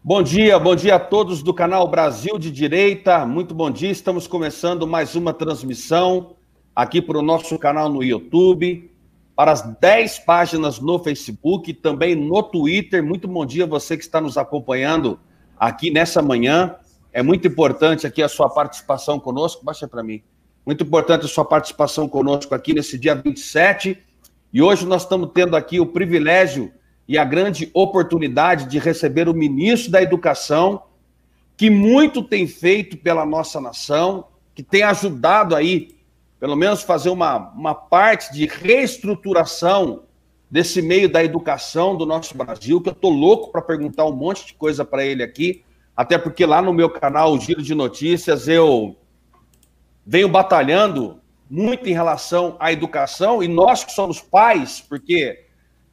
Bom dia a todos do canal Brasil de Direita, muito bom dia, estamos começando mais uma transmissão aqui para o nosso canal no YouTube, para as 10 páginas no Facebook, também no Twitter. Muito bom dia a você que está nos acompanhando aqui nessa manhã, é muito importante aqui a sua participação conosco, baixa para mim, muito importante a sua participação conosco aqui nesse dia 27, e hoje nós estamos tendo aqui o privilégio e a grande oportunidade de receber o ministro da Educação, que muito tem feito pela nossa nação, que tem ajudado aí, pelo menos, fazer uma parte de reestruturação desse meio da educação do nosso Brasil, que eu estou louco para perguntar um monte de coisa para ele aqui, até porque lá no meu canal, o Giro de Notícias, eu venho batalhando muito em relação à educação, e nós que somos pais, porque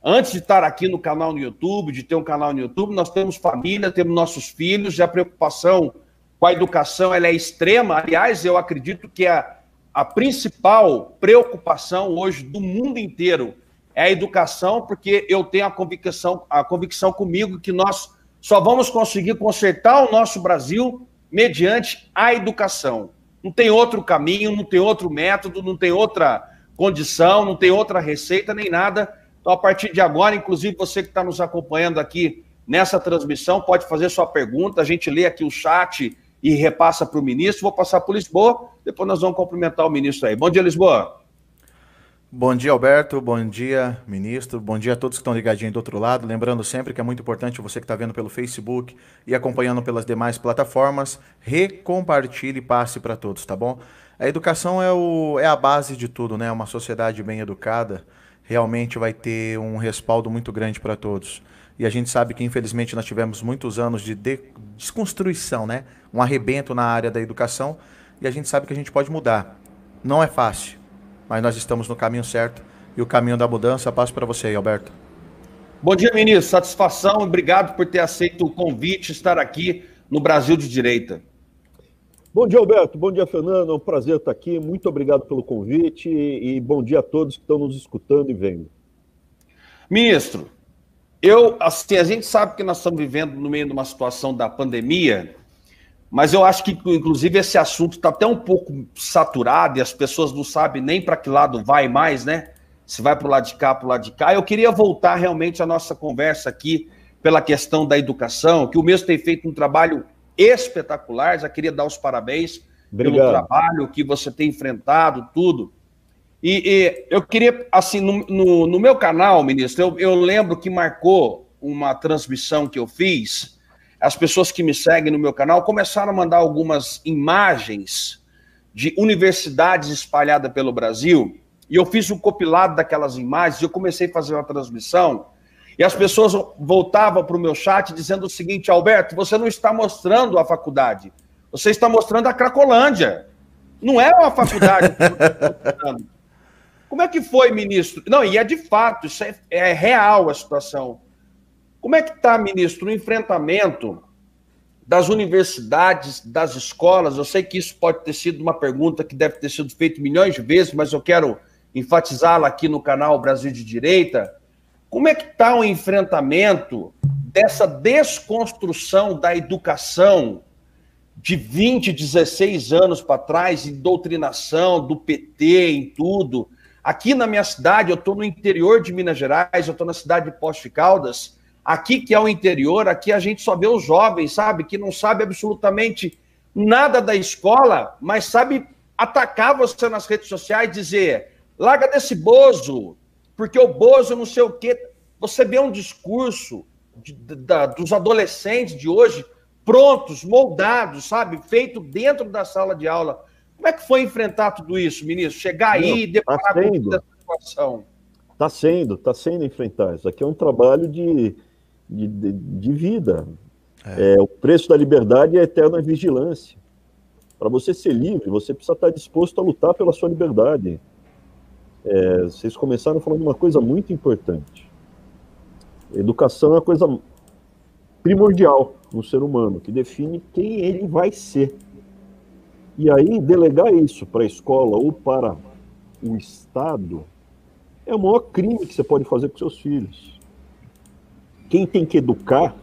antes de estar aqui no canal no YouTube, de ter um canal no YouTube, nós temos família, temos nossos filhos, e a preocupação com a educação ela é extrema. Aliás, eu acredito que a principal preocupação hoje do mundo inteiro é a educação, porque eu tenho a convicção comigo que nós só vamos conseguir consertar o nosso Brasil mediante a educação. Não tem outro caminho, não tem outro método, não tem outra condição, não tem outra receita, nem nada. Então, a partir de agora, inclusive você que está nos acompanhando aqui nessa transmissão, pode fazer sua pergunta, a gente lê aqui o chat e repassa para o ministro. Vou passar para o Lisboa, depois nós vamos cumprimentar o ministro aí. Bom dia, Lisboa. Bom dia, Alberto, bom dia, ministro, bom dia a todos que estão ligadinhos do outro lado. Lembrando sempre que é muito importante você que está vendo pelo Facebook e acompanhando pelas demais plataformas, recompartilhe e passe para todos, tá bom? A educação é a base de tudo, né? Uma sociedade bem educada realmente vai ter um respaldo muito grande para todos. E a gente sabe que, infelizmente, nós tivemos muitos anos de desconstrução, né? Um arrebento na área da educação, e a gente sabe que a gente pode mudar. Não é fácil, mas nós estamos no caminho certo, e o caminho da mudança. Passo para você aí, Alberto. Bom dia, ministro. Satisfação, obrigado por ter aceito o convite, estar aqui no Brasil de Direita. Bom dia, Alberto. Bom dia, Fernando. É um prazer estar aqui. Muito obrigado pelo convite e bom dia a todos que estão nos escutando e vendo. Ministro, a gente sabe que nós estamos vivendo no meio de uma situação da pandemia, mas eu acho que, inclusive, esse assunto está até um pouco saturado e as pessoas não sabem nem para que lado vai mais, né? Se vai para o lado de cá, para o lado de cá. Eu queria voltar realmente a nossa conversa aqui pela questão da educação, que o mesmo tem feito um trabalho espetacular. Já queria dar os parabéns pelo trabalho que você tem enfrentado, tudo. E eu queria, assim, no meu canal, ministro, eu lembro que marcou uma transmissão que eu fiz, as pessoas que me seguem no meu canal começaram a mandar algumas imagens de universidades espalhadas pelo Brasil, e eu fiz um compilado daquelas imagens, e eu comecei a fazer uma transmissão, e as pessoas voltavam para o meu chat dizendo o seguinte: Alberto, você não está mostrando a faculdade, você está mostrando a Cracolândia. Não é uma faculdade que você está mostrando. Como é que foi, ministro? Não, e é de fato, isso é real a situação. Como é que está, ministro, o enfrentamento das universidades, das escolas? Eu sei que isso pode ter sido uma pergunta que deve ter sido feita milhões de vezes, mas eu quero enfatizá-la aqui no canal Brasil de Direita. Como é que está o enfrentamento dessa desconstrução da educação de 20, 16 anos para trás, em doutrinação do PT, em tudo? Aqui na minha cidade, eu estou no interior de Minas Gerais, eu estou na cidade de Poços de Caldas, aqui que é o interior, aqui a gente só vê os jovens, sabe, que não sabe absolutamente nada da escola, mas sabe atacar você nas redes sociais e dizer: larga desse Bozo, porque o Bozo não sei o quê. Você vê um discurso dos adolescentes de hoje, prontos, moldados, sabe, feito dentro da sala de aula. Como é que foi enfrentar tudo isso, ministro? Chegar aí e deparar com toda essa situação. Está sendo enfrentar. Isso aqui é um trabalho de vida. O preço da liberdade é a eterna vigilância. Para você ser livre, você precisa estar disposto a lutar pela sua liberdade. Vocês começaram falando uma coisa muito importante. Educação é uma coisa primordial no ser humano, que define quem ele vai ser. E aí, delegar isso para a escola ou para o Estado é o maior crime que você pode fazer com seus filhos. Quem tem que educar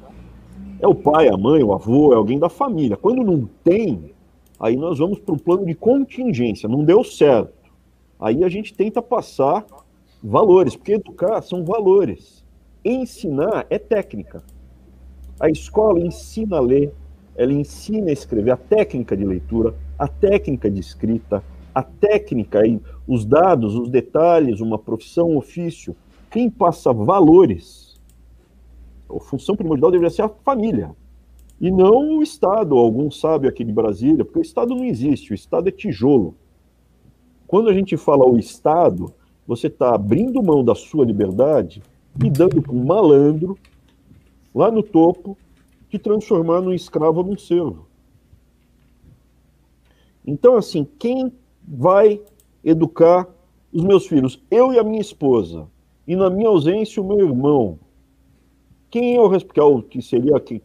É o pai, a mãe, o avô, é alguém da família. Quando não tem, aí nós vamos para o plano de contingência. Não deu certo. Aí a gente tenta passar valores, porque educar são valores. Ensinar é técnica. A escola ensina a ler, ela ensina a escrever, a técnica de leitura, a técnica de escrita, a técnica, os dados, os detalhes, uma profissão, um ofício. Quem passa valores, a função primordial deveria ser a família, e não o Estado, algum sábio aqui de Brasília, porque o Estado não existe, o Estado é tijolo. Quando a gente fala o Estado, você está abrindo mão da sua liberdade e dando para um malandro, lá no topo, te transformar num escravo ou num servo. Então, assim, quem vai educar os meus filhos? Eu e a minha esposa. E na minha ausência, o meu irmão. Quem é o responsável? Que seria quem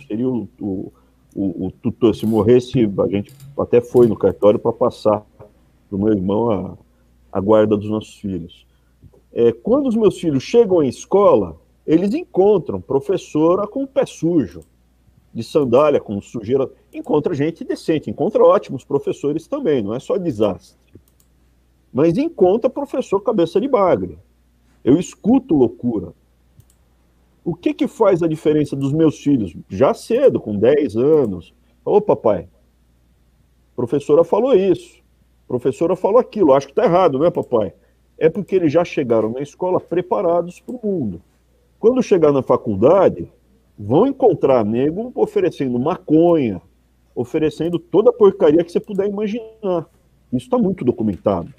seria o tutor? Se morresse, a gente até foi no cartório para passar para o meu irmão a guarda dos nossos filhos. Quando os meus filhos chegam à escola, eles encontram professora com o pé sujo, de sandália, com sujeira. Encontra gente decente, encontra ótimos professores também, não é só desastre. Mas encontra professor cabeça de bagre. Eu escuto loucura. O que faz a diferença dos meus filhos? Já cedo, com 10 anos. Ô, papai, a professora falou isso, a professora falou aquilo, acho que está errado, né, papai? É porque eles já chegaram na escola preparados para o mundo. Quando chegar na faculdade, vão encontrar nego oferecendo maconha, oferecendo toda a porcaria que você puder imaginar. Isso está muito documentado.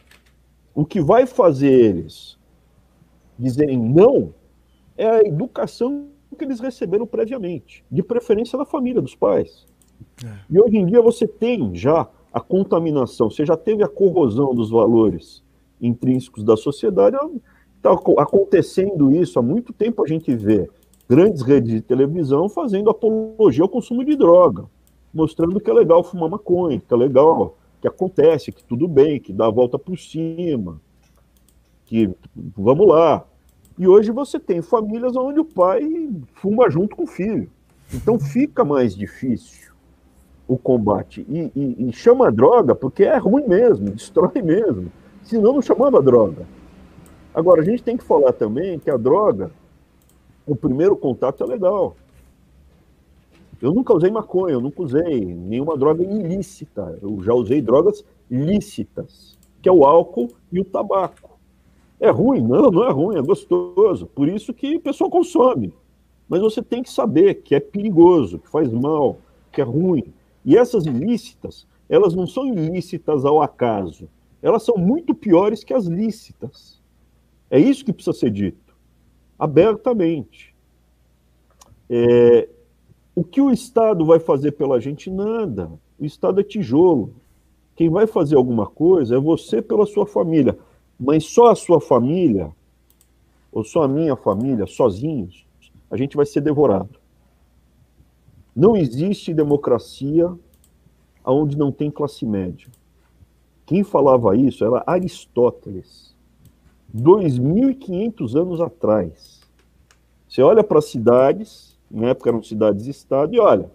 O que vai fazer eles dizerem não é a educação que eles receberam previamente, de preferência da família, dos pais. E hoje em dia você tem já a contaminação, você já teve a corrosão dos valores intrínsecos da sociedade. Está acontecendo isso há muito tempo. A gente vê grandes redes de televisão fazendo apologia ao consumo de droga, mostrando que é legal fumar maconha, que é legal, que acontece, que tudo bem, que dá a volta por cima, que vamos lá. E hoje você tem famílias onde o pai fuma junto com o filho. Então fica mais difícil o combate. E chama droga porque é ruim mesmo, destrói mesmo. Senão não chamava droga. Agora, a gente tem que falar também que a droga, o primeiro contato é legal. Eu nunca usei maconha, eu nunca usei nenhuma droga ilícita. Eu já usei drogas lícitas, que é o álcool e o tabaco. É ruim? Não, não é ruim, é gostoso. Por isso que o pessoal consome. Mas você tem que saber que é perigoso, que faz mal, que é ruim. E essas ilícitas, elas não são ilícitas ao acaso. Elas são muito piores que as lícitas. É isso que precisa ser dito, abertamente. O que o Estado vai fazer pela gente? Nada. O Estado é tijolo. Quem vai fazer alguma coisa é você pela sua família. Mas só a sua família, ou só a minha família, sozinhos, a gente vai ser devorado. Não existe democracia onde não tem classe média. Quem falava isso era Aristóteles, 2.500 anos atrás. Você olha para as cidades, na época eram cidades-estado, e olha,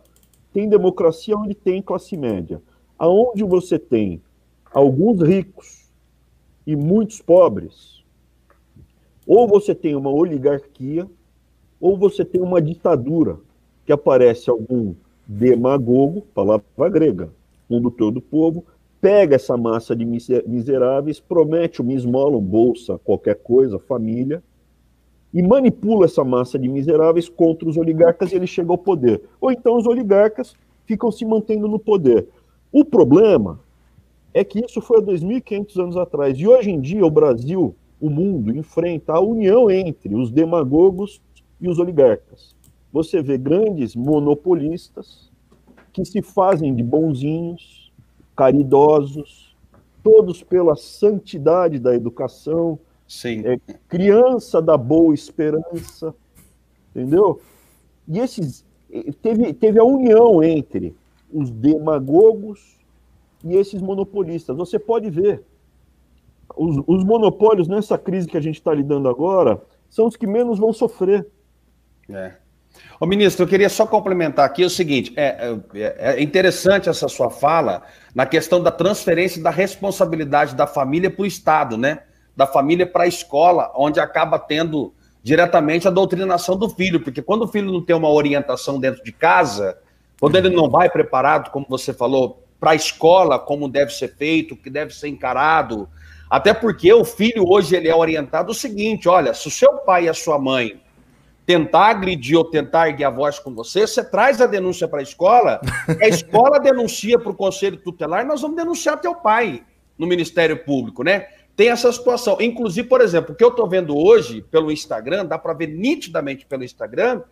tem democracia onde tem classe média. Aonde você tem alguns ricos e muitos pobres, ou você tem uma oligarquia, ou você tem uma ditadura, que aparece algum demagogo, palavra grega, condutor do povo, pega essa massa de miseráveis, promete uma esmola, um bolsa, qualquer coisa, família, e manipula essa massa de miseráveis contra os oligarcas e ele chega ao poder. Ou então os oligarcas ficam se mantendo no poder. O problema é que isso foi há 2.500 anos atrás. E hoje em dia o Brasil, o mundo, enfrenta a união entre os demagogos e os oligarcas. Você vê grandes monopolistas que se fazem de bonzinhos, caridosos, todos pela santidade da educação, Sim. Criança da boa esperança, entendeu? E teve a união entre os demagogos e esses monopolistas. Você pode ver, os monopólios nessa crise que a gente está lidando agora são os que menos vão sofrer. Ô, ministro, eu queria só complementar aqui o seguinte, é interessante essa sua fala na questão da transferência da responsabilidade da família para o Estado, né? Da família para a escola, onde acaba tendo diretamente a doutrinação do filho, porque quando o filho não tem uma orientação dentro de casa, quando ele não vai preparado, como você falou, para a escola, como deve ser feito, o que deve ser encarado, até porque o filho hoje ele é orientado o seguinte, olha, se o seu pai e a sua mãe tentar agredir ou tentar erguer a voz com você, você traz a denúncia para a escola denuncia para o conselho tutelar, nós vamos denunciar teu pai no Ministério Público, né? Tem essa situação. Inclusive, por exemplo, o que eu estou vendo hoje pelo Instagram, dá para ver nitidamente pelo Instagram,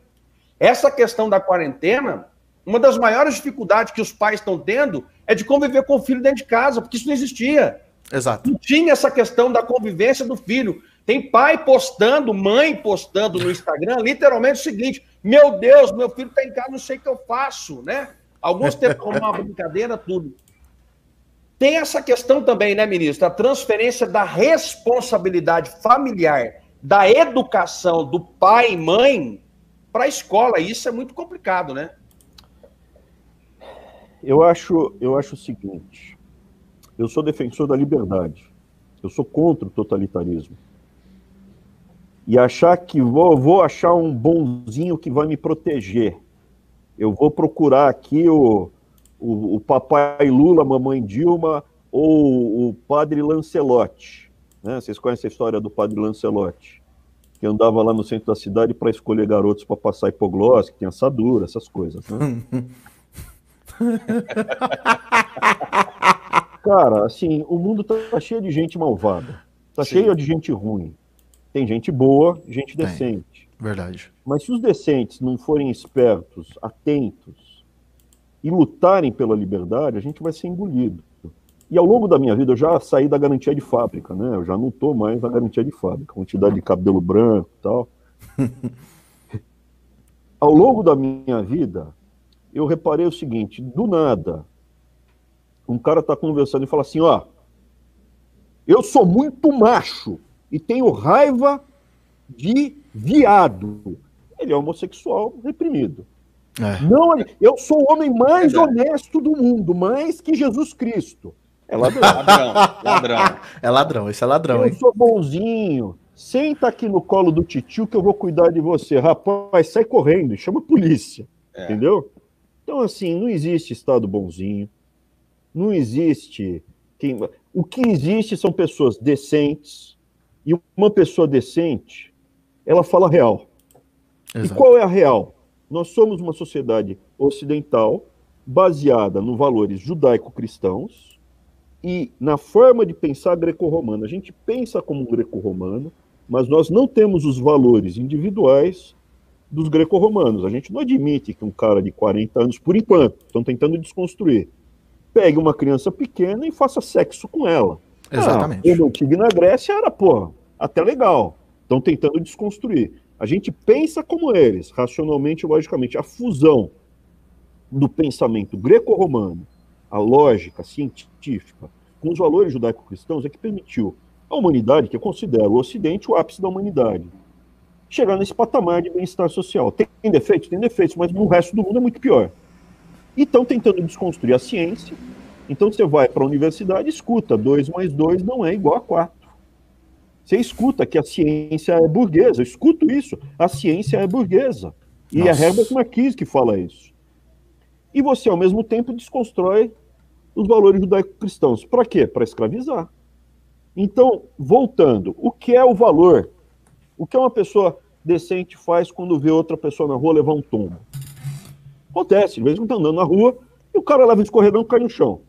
essa questão da quarentena, uma das maiores dificuldades que os pais estão tendo é de conviver com o filho dentro de casa, porque isso não existia. Exato. Não tinha essa questão da convivência do filho. Tem pai postando, mãe postando no Instagram, literalmente o seguinte, meu Deus, meu filho está em casa, não sei o que eu faço, né? Alguns tentam uma brincadeira, tudo. Tem essa questão também, né, ministro? A transferência da responsabilidade familiar, da educação do pai e mãe para a escola. Isso é muito complicado, né? Eu acho o seguinte, eu sou defensor da liberdade, eu sou contra o totalitarismo. E achar que vou achar um bonzinho que vai me proteger. Eu vou procurar aqui o papai Lula, mamãe Dilma ou o padre Lancelotti. Né? Vocês conhecem a história do padre Lancelotti, que andava lá no centro da cidade para escolher garotos para passar hipoglose, que tem assadura, essas coisas. Né? Cara, assim, o mundo tá cheio de gente malvada. Tá cheio de gente ruim. Tem gente boa, gente decente. Verdade. Mas se os decentes não forem espertos, atentos e lutarem pela liberdade, a gente vai ser engolido. E ao longo da minha vida eu já saí da garantia de fábrica, né? Eu já não tô mais na garantia de fábrica, quantidade de cabelo branco e tal. Ao longo da minha vida, eu reparei o seguinte, do nada, um cara tá conversando e fala assim, ó, eu sou muito macho e tenho raiva de viado. Ele é homossexual reprimido. Não, eu sou o homem mais honesto do mundo, mais que Jesus Cristo. É ladrão. Ladrão. É ladrão, esse é ladrão, hein? Eu sou bonzinho. Senta aqui no colo do titio que eu vou cuidar de você. Rapaz, sai correndo e chama a polícia. Entendeu? Então, assim, não existe Estado bonzinho. Não existe... O que existe são pessoas decentes. E uma pessoa decente, ela fala real. Exato. E qual é a real? Nós somos uma sociedade ocidental baseada nos valores judaico-cristãos e na forma de pensar greco-romana. A gente pensa como um greco-romano, mas nós não temos os valores individuais dos greco-romanos. A gente não admite que um cara de 40 anos, por enquanto, estão tentando desconstruir, pegue uma criança pequena e faça sexo com ela. Exatamente. O antigo na Grécia era, até legal. Estão tentando desconstruir. A gente pensa como eles, racionalmente e logicamente. A fusão do pensamento greco-romano, a lógica científica, com os valores judaico-cristãos é que permitiu a humanidade, que eu considero o Ocidente o ápice da humanidade, chegar nesse patamar de bem-estar social. Tem defeitos? Tem defeitos, mas no resto do mundo é muito pior. E estão tentando desconstruir a ciência. Então você vai para a universidade e escuta, 2 mais 2 não é igual a 4. Você escuta que a ciência é burguesa, eu escuto isso, a ciência é burguesa. E é Herbert Marcuse que fala isso. E você, ao mesmo tempo, desconstrói os valores judaico-cristãos. Para quê? Para escravizar. Então, voltando, o que é o valor? O que uma pessoa decente faz quando vê outra pessoa na rua levar um tombo? Acontece, de vez em quando tá andando na rua e o cara leva um escorregão e cai no chão.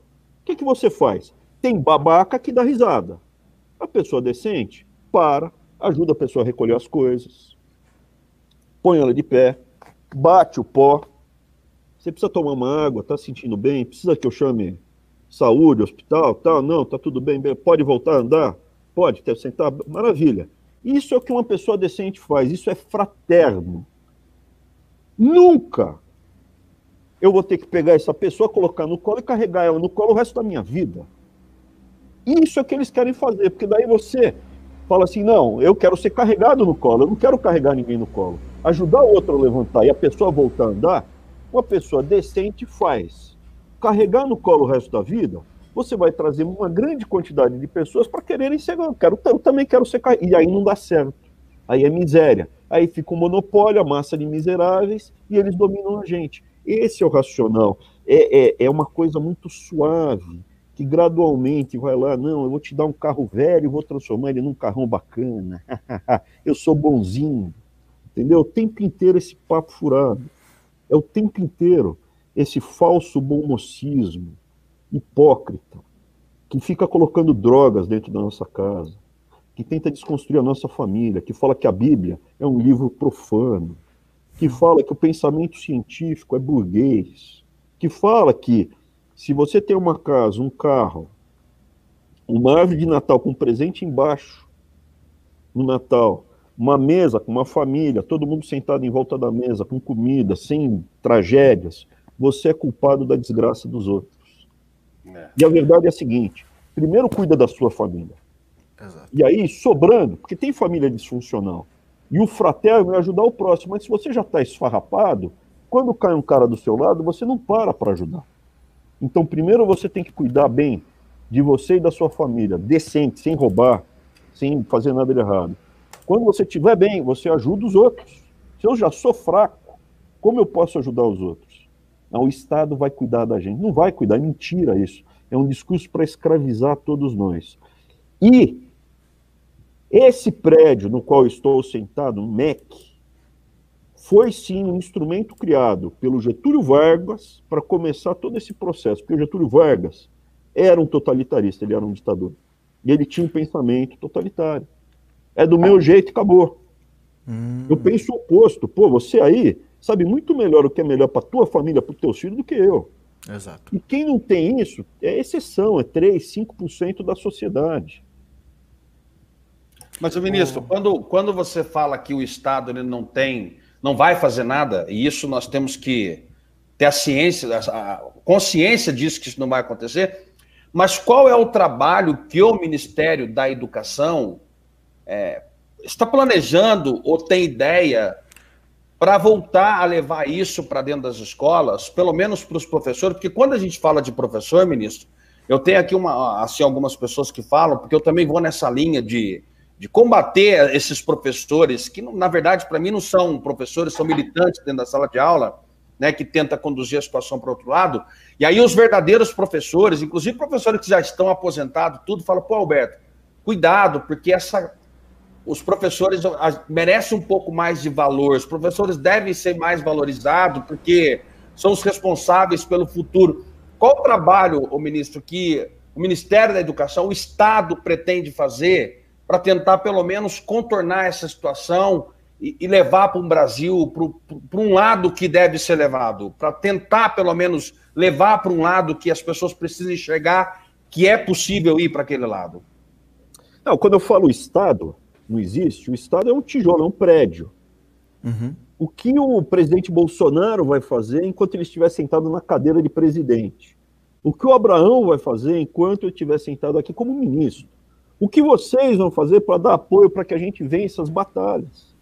O que você faz? Tem babaca que dá risada. A pessoa decente ajuda a pessoa a recolher as coisas, põe ela de pé, bate o pó. Você precisa tomar uma água, tá se sentindo bem? Precisa que eu chame saúde, hospital, tal? Não, tá tudo bem, pode voltar a andar? Pode, quer sentar? Maravilha. Isso é o que uma pessoa decente faz, isso é fraterno. Nunca eu vou ter que pegar essa pessoa, colocar no colo e carregar ela no colo o resto da minha vida. Isso é o que eles querem fazer, porque daí você fala assim, não, eu quero ser carregado no colo, eu não quero carregar ninguém no colo. Ajudar o outro a levantar e a pessoa voltar a andar, uma pessoa decente faz. Carregar no colo o resto da vida, você vai trazer uma grande quantidade de pessoas para quererem ser, eu também quero ser carregado, e aí não dá certo. Aí é miséria. Aí fica um monopólio, a massa de miseráveis, e eles dominam a gente. Esse é o racional. É uma coisa muito suave, que gradualmente vai lá, não, eu vou te dar um carro velho e vou transformar ele num carrão bacana. Eu sou bonzinho. Entendeu? O tempo inteiro esse papo furado. É o tempo inteiro esse falso bom mocismo, hipócrita, que fica colocando drogas dentro da nossa casa, que tenta desconstruir a nossa família, que fala que a Bíblia é um livro profano, que fala que o pensamento científico é burguês, que fala que se você tem uma casa, um carro, uma árvore de Natal com presente embaixo no Natal, uma mesa com uma família, todo mundo sentado em volta da mesa, com comida, sem tragédias, você é culpado da desgraça dos outros. E a verdade é a seguinte, primeiro cuida da sua família. Exato. E aí, sobrando, porque tem família disfuncional, e o fraterno é ajudar o próximo, mas se você já está esfarrapado, quando cai um cara do seu lado, você não para ajudar. Então, primeiro você tem que cuidar bem de você e da sua família, decente, sem roubar, sem fazer nada de errado. Quando você estiver bem, você ajuda os outros. Se eu já sou fraco, como eu posso ajudar os outros? Não, o Estado vai cuidar da gente. Não vai cuidar, é mentira isso. É um discurso para escravizar todos nós. E esse prédio no qual eu estou sentado, um MEC, foi sim um instrumento criado pelo Getúlio Vargas para começar todo esse processo. Porque o Getúlio Vargas era um totalitarista, ele era um ditador. E ele tinha um pensamento totalitário. É do meu jeito e acabou. Eu penso o oposto. Pô, você aí sabe muito melhor o que é melhor para tua família, para os teus filhos, do que eu. Exato. E quem não tem isso é exceção, é 3%, 5% da sociedade. Mas, ministro, quando você fala que o Estado ele não vai fazer nada, e isso nós temos que ter a consciência disso, que isso não vai acontecer, mas qual é o trabalho que o Ministério da Educação está planejando ou tem ideia para voltar a levar isso para dentro das escolas, pelo menos para os professores? Porque quando a gente fala de professor, ministro, eu tenho aqui algumas pessoas que falam, porque eu também vou nessa linha de combater esses professores, que na verdade para mim não são professores, são militantes dentro da sala de aula, né, que tenta conduzir a situação para o outro lado, e aí os verdadeiros professores, inclusive professores que já estão aposentados, tudo, falam, pô, Alberto, cuidado, porque os professores merecem um pouco mais de valor, os professores devem ser mais valorizados, porque são os responsáveis pelo futuro. Qual o trabalho, ministro, que o Ministério da Educação, o Estado pretende fazer para tentar, pelo menos, contornar essa situação e levar para um Brasil, para um lado que deve ser levado, para tentar, pelo menos, levar para um lado que as pessoas precisam enxergar que é possível ir para aquele lado? Não, quando eu falo Estado, não existe. O Estado é um tijolo, é um prédio. Uhum. O que o presidente Bolsonaro vai fazer enquanto ele estiver sentado na cadeira de presidente? O que o Abraão vai fazer enquanto ele estiver sentado aqui como ministro? O que vocês vão fazer para dar apoio para que a gente vença as batalhas?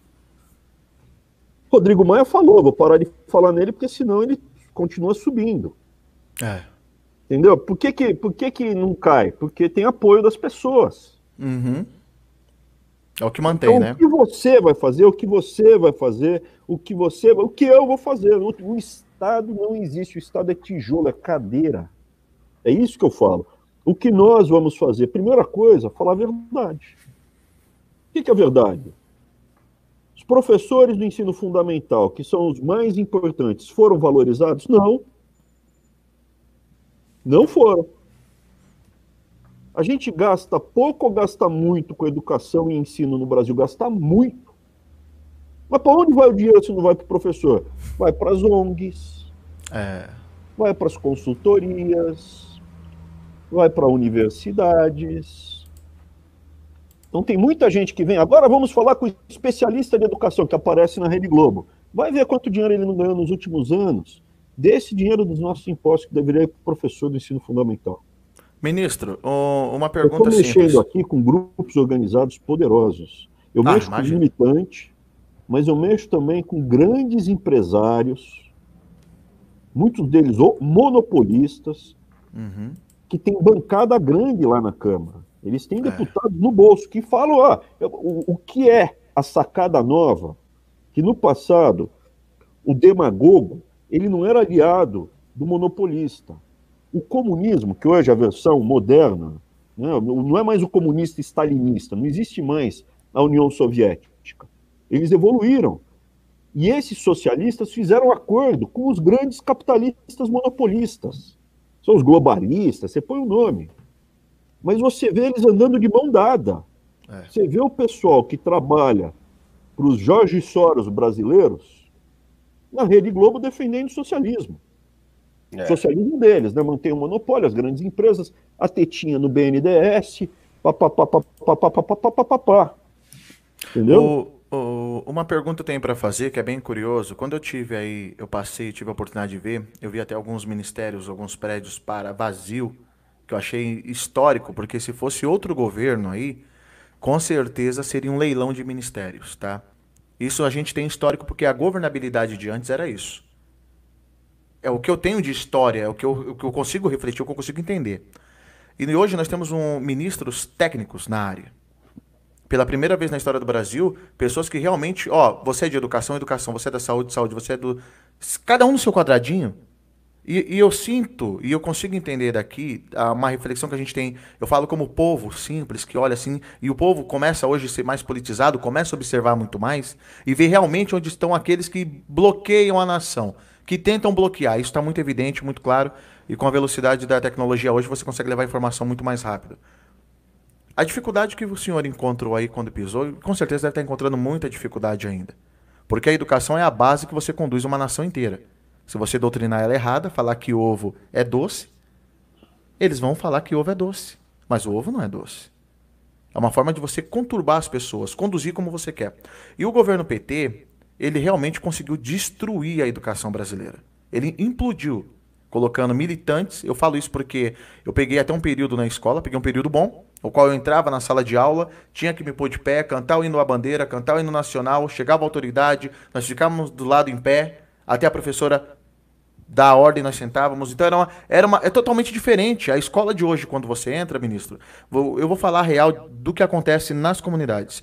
Rodrigo Maia falou, vou parar de falar nele, porque senão ele continua subindo. Entendeu? Por que não cai? Porque tem apoio das pessoas. Uhum. É o que mantém, então, né? O que você vai fazer, o que você vai fazer, o que eu vou fazer. O Estado não existe, o Estado é tijolo, é cadeira. É isso que eu falo. O que nós vamos fazer? Primeira coisa, falar a verdade. O que é a verdade? Os professores do ensino fundamental, que são os mais importantes, foram valorizados? Não. Não foram. A gente gasta pouco ou gasta muito com educação e ensino no Brasil? Gasta muito. Mas para onde vai o dinheiro se não vai para o professor? Vai para as ONGs, vai para as consultorias, vai para universidades. Então tem muita gente que vem. Agora vamos falar com o especialista de educação que aparece na Rede Globo. Vai ver quanto dinheiro ele não ganhou nos últimos anos. Desse dinheiro dos nossos impostos que deveria ir para o professor do ensino fundamental. Ministro, uma Eu pergunta estou mexendo simples. aqui com grupos organizados poderosos. Eu mexo com Imagina. militantes, mas eu mexo também com grandes empresários, muitos deles monopolistas, Uhum. que têm bancada grande lá na Câmara. Eles têm É, deputados no bolso que falam, o que é a sacada nova? Que no passado, o demagogo, ele não era aliado do monopolista. O comunismo, que hoje é a versão moderna, né, não é mais o comunista stalinista, não existe mais a União Soviética. Eles evoluíram. E esses socialistas fizeram acordo com os grandes capitalistas monopolistas. São os globalistas, você põe o nome. Mas você vê eles andando de mão dada. é. Você vê o pessoal que trabalha para os Jorge Soros brasileiros na Rede Globo defendendo o socialismo. O socialismo deles, né? Mantém o monopólio, as grandes empresas, a tetinha no BNDES, papapá. Entendeu? Uma pergunta eu tenho para fazer que é bem curioso. Quando eu tive aí, eu passei, tive a oportunidade de ver, eu vi até alguns ministérios, alguns prédios para vazio, que eu achei histórico, porque se fosse outro governo aí, com certeza seria um leilão de ministérios, tá? Isso a gente tem histórico porque a governabilidade de antes era isso. É o que eu tenho de história, é o que eu consigo refletir, o que eu consigo entender. E hoje nós temos ministros técnicos na área. Pela primeira vez na história do Brasil, pessoas que realmente, você é de educação, educação, você é da saúde, saúde, você é do... Cada um no seu quadradinho. E eu sinto, e eu consigo entender daqui, uma reflexão que a gente tem, eu falo como povo simples, que olha assim, e o povo começa hoje a ser mais politizado, começa a observar muito mais, e ver realmente onde estão aqueles que bloqueiam a nação, que tentam bloquear. Isso está muito evidente, muito claro, e com a velocidade da tecnologia hoje você consegue levar a informação muito mais rápido. A dificuldade que o senhor encontrou aí quando pisou, com certeza deve estar encontrando muita dificuldade ainda. Porque a educação é a base que você conduz uma nação inteira. Se você doutrinar ela errada, falar que ovo é doce, eles vão falar que ovo é doce. Mas o ovo não é doce. É uma forma de você conturbar as pessoas, conduzir como você quer. E o governo PT, ele realmente conseguiu destruir a educação brasileira. Ele implodiu, colocando militantes. Eu falo isso porque eu peguei até um período na escola, peguei um período bom, o qual eu entrava na sala de aula, tinha que me pôr de pé, cantar o hino à bandeira, cantar o hino nacional, chegava a autoridade, nós ficávamos do lado em pé, até a professora dar a ordem, nós sentávamos. Então é totalmente diferente. A escola de hoje, quando você entra, ministro, eu vou falar a real do que acontece nas comunidades.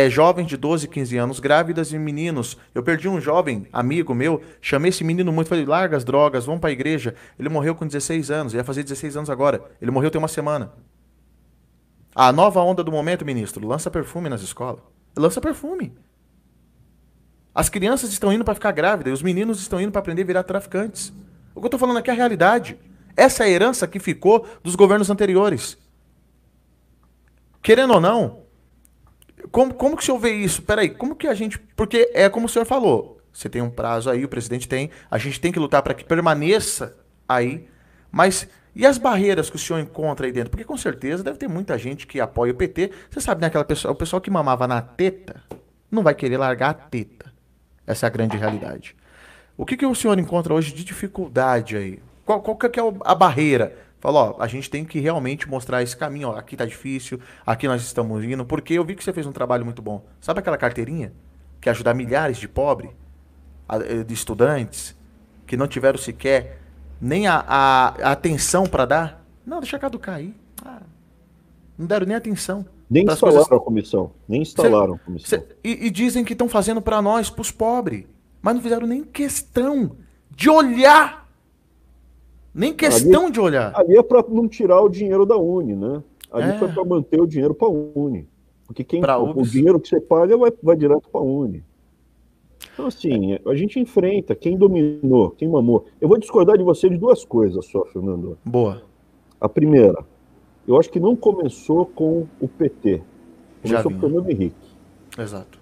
Jovens de 12, 15 anos, grávidas e meninos. Eu perdi um jovem amigo meu, chamei esse menino muito, falei, larga as drogas, vamos para a igreja. Ele morreu com 16 anos, ia fazer 16 anos agora. Ele morreu tem uma semana. A nova onda do momento, ministro, lança perfume nas escolas. Lança perfume. As crianças estão indo para ficar grávidas e os meninos estão indo para aprender a virar traficantes. O que eu estou falando aqui é a realidade. Essa é a herança que ficou dos governos anteriores. Querendo ou não, como que o senhor vê isso? Peraí, como que a gente... Porque é como o senhor falou, você tem um prazo aí, o presidente tem, a gente tem que lutar para que permaneça aí, mas e as barreiras que o senhor encontra aí dentro? Porque com certeza deve ter muita gente que apoia o PT. Você sabe, né, o pessoal que mamava na teta não vai querer largar a teta. Essa é a grande realidade. O que o senhor encontra hoje de dificuldade aí? Qual que é a barreira? Fala, a gente tem que realmente mostrar esse caminho. Aqui tá difícil, aqui nós estamos indo. Porque eu vi que você fez um trabalho muito bom. Sabe aquela carteirinha que ajuda milhares de pobres, de estudantes, que não tiveram sequer nem a atenção para dar? Não, deixa caducar aí. Não deram nem atenção. Nem instalaram a comissão. Nem instalaram a comissão. E dizem que estão fazendo para nós, para os pobres. Mas não fizeram nem questão de olhar. Nem questão de olhar. Ali é para não tirar o dinheiro da Uni, né? Ali foi para manter o dinheiro para a Uni. Porque o dinheiro que você paga vai direto para a Uni. Então, assim, a gente enfrenta quem dominou, quem mamou. Eu vou discordar de você de duas coisas só, Fernando. Boa. A primeira, eu acho que não começou com o PT. Começou com o Fernando Henrique. Exato.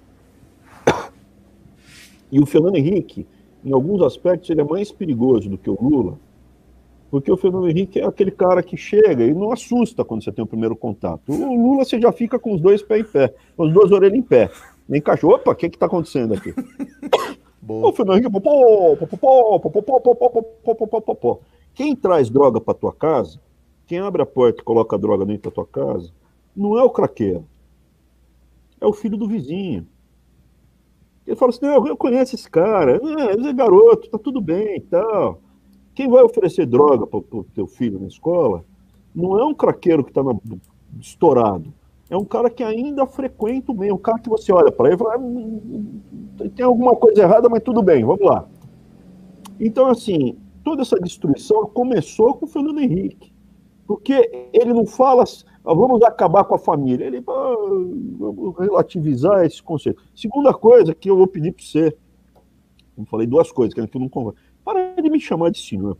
E o Fernando Henrique, em alguns aspectos, ele é mais perigoso do que o Lula, porque o Fernando Henrique é aquele cara que chega e não assusta quando você tem o primeiro contato. O Lula você já fica com os dois pés em pé, com as duas orelhas em pé. Nem cachorro, opa, o que está acontecendo aqui? O Fernando Henrique, quem traz droga para tua casa quem abre a porta e coloca a droga dentro da tua casa não é o craqueiro, é o filho do vizinho. Ele fala assim, não, eu conheço esse cara, ele é garoto, tá tudo bem e tal. Quem vai oferecer droga para o teu filho na escola não é um craqueiro que está estourado, é um cara que ainda frequenta o meio, um cara que você olha para ele e fala, tem alguma coisa errada, mas tudo bem, vamos lá. Então, assim, toda essa destruição começou com o Fernando Henrique, porque ele não fala, vamos acabar com a família, ele vamos relativizar esse conceito. Segunda coisa que eu vou pedir para você, eu falei duas coisas, que eu não converso. Para de me chamar de senhor.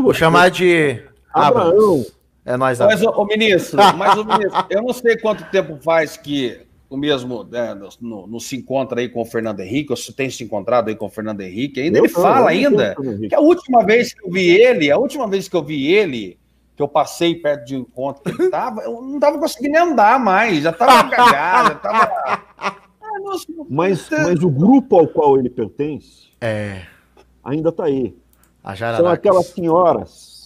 Vou chamar de Abraão. É nóis, mas, o ministro, eu não sei quanto tempo faz que o mesmo não se encontra aí com o Fernando Henrique, ou se tem se encontrado aí com o Fernando Henrique, ainda ele fala ainda que a última vez que eu vi ele, que eu passei perto de encontro que ele estava, eu não estava conseguindo andar mais, já estava cagado, já estava... Mas o grupo ao qual ele pertence ainda está aí. São aquelas senhoras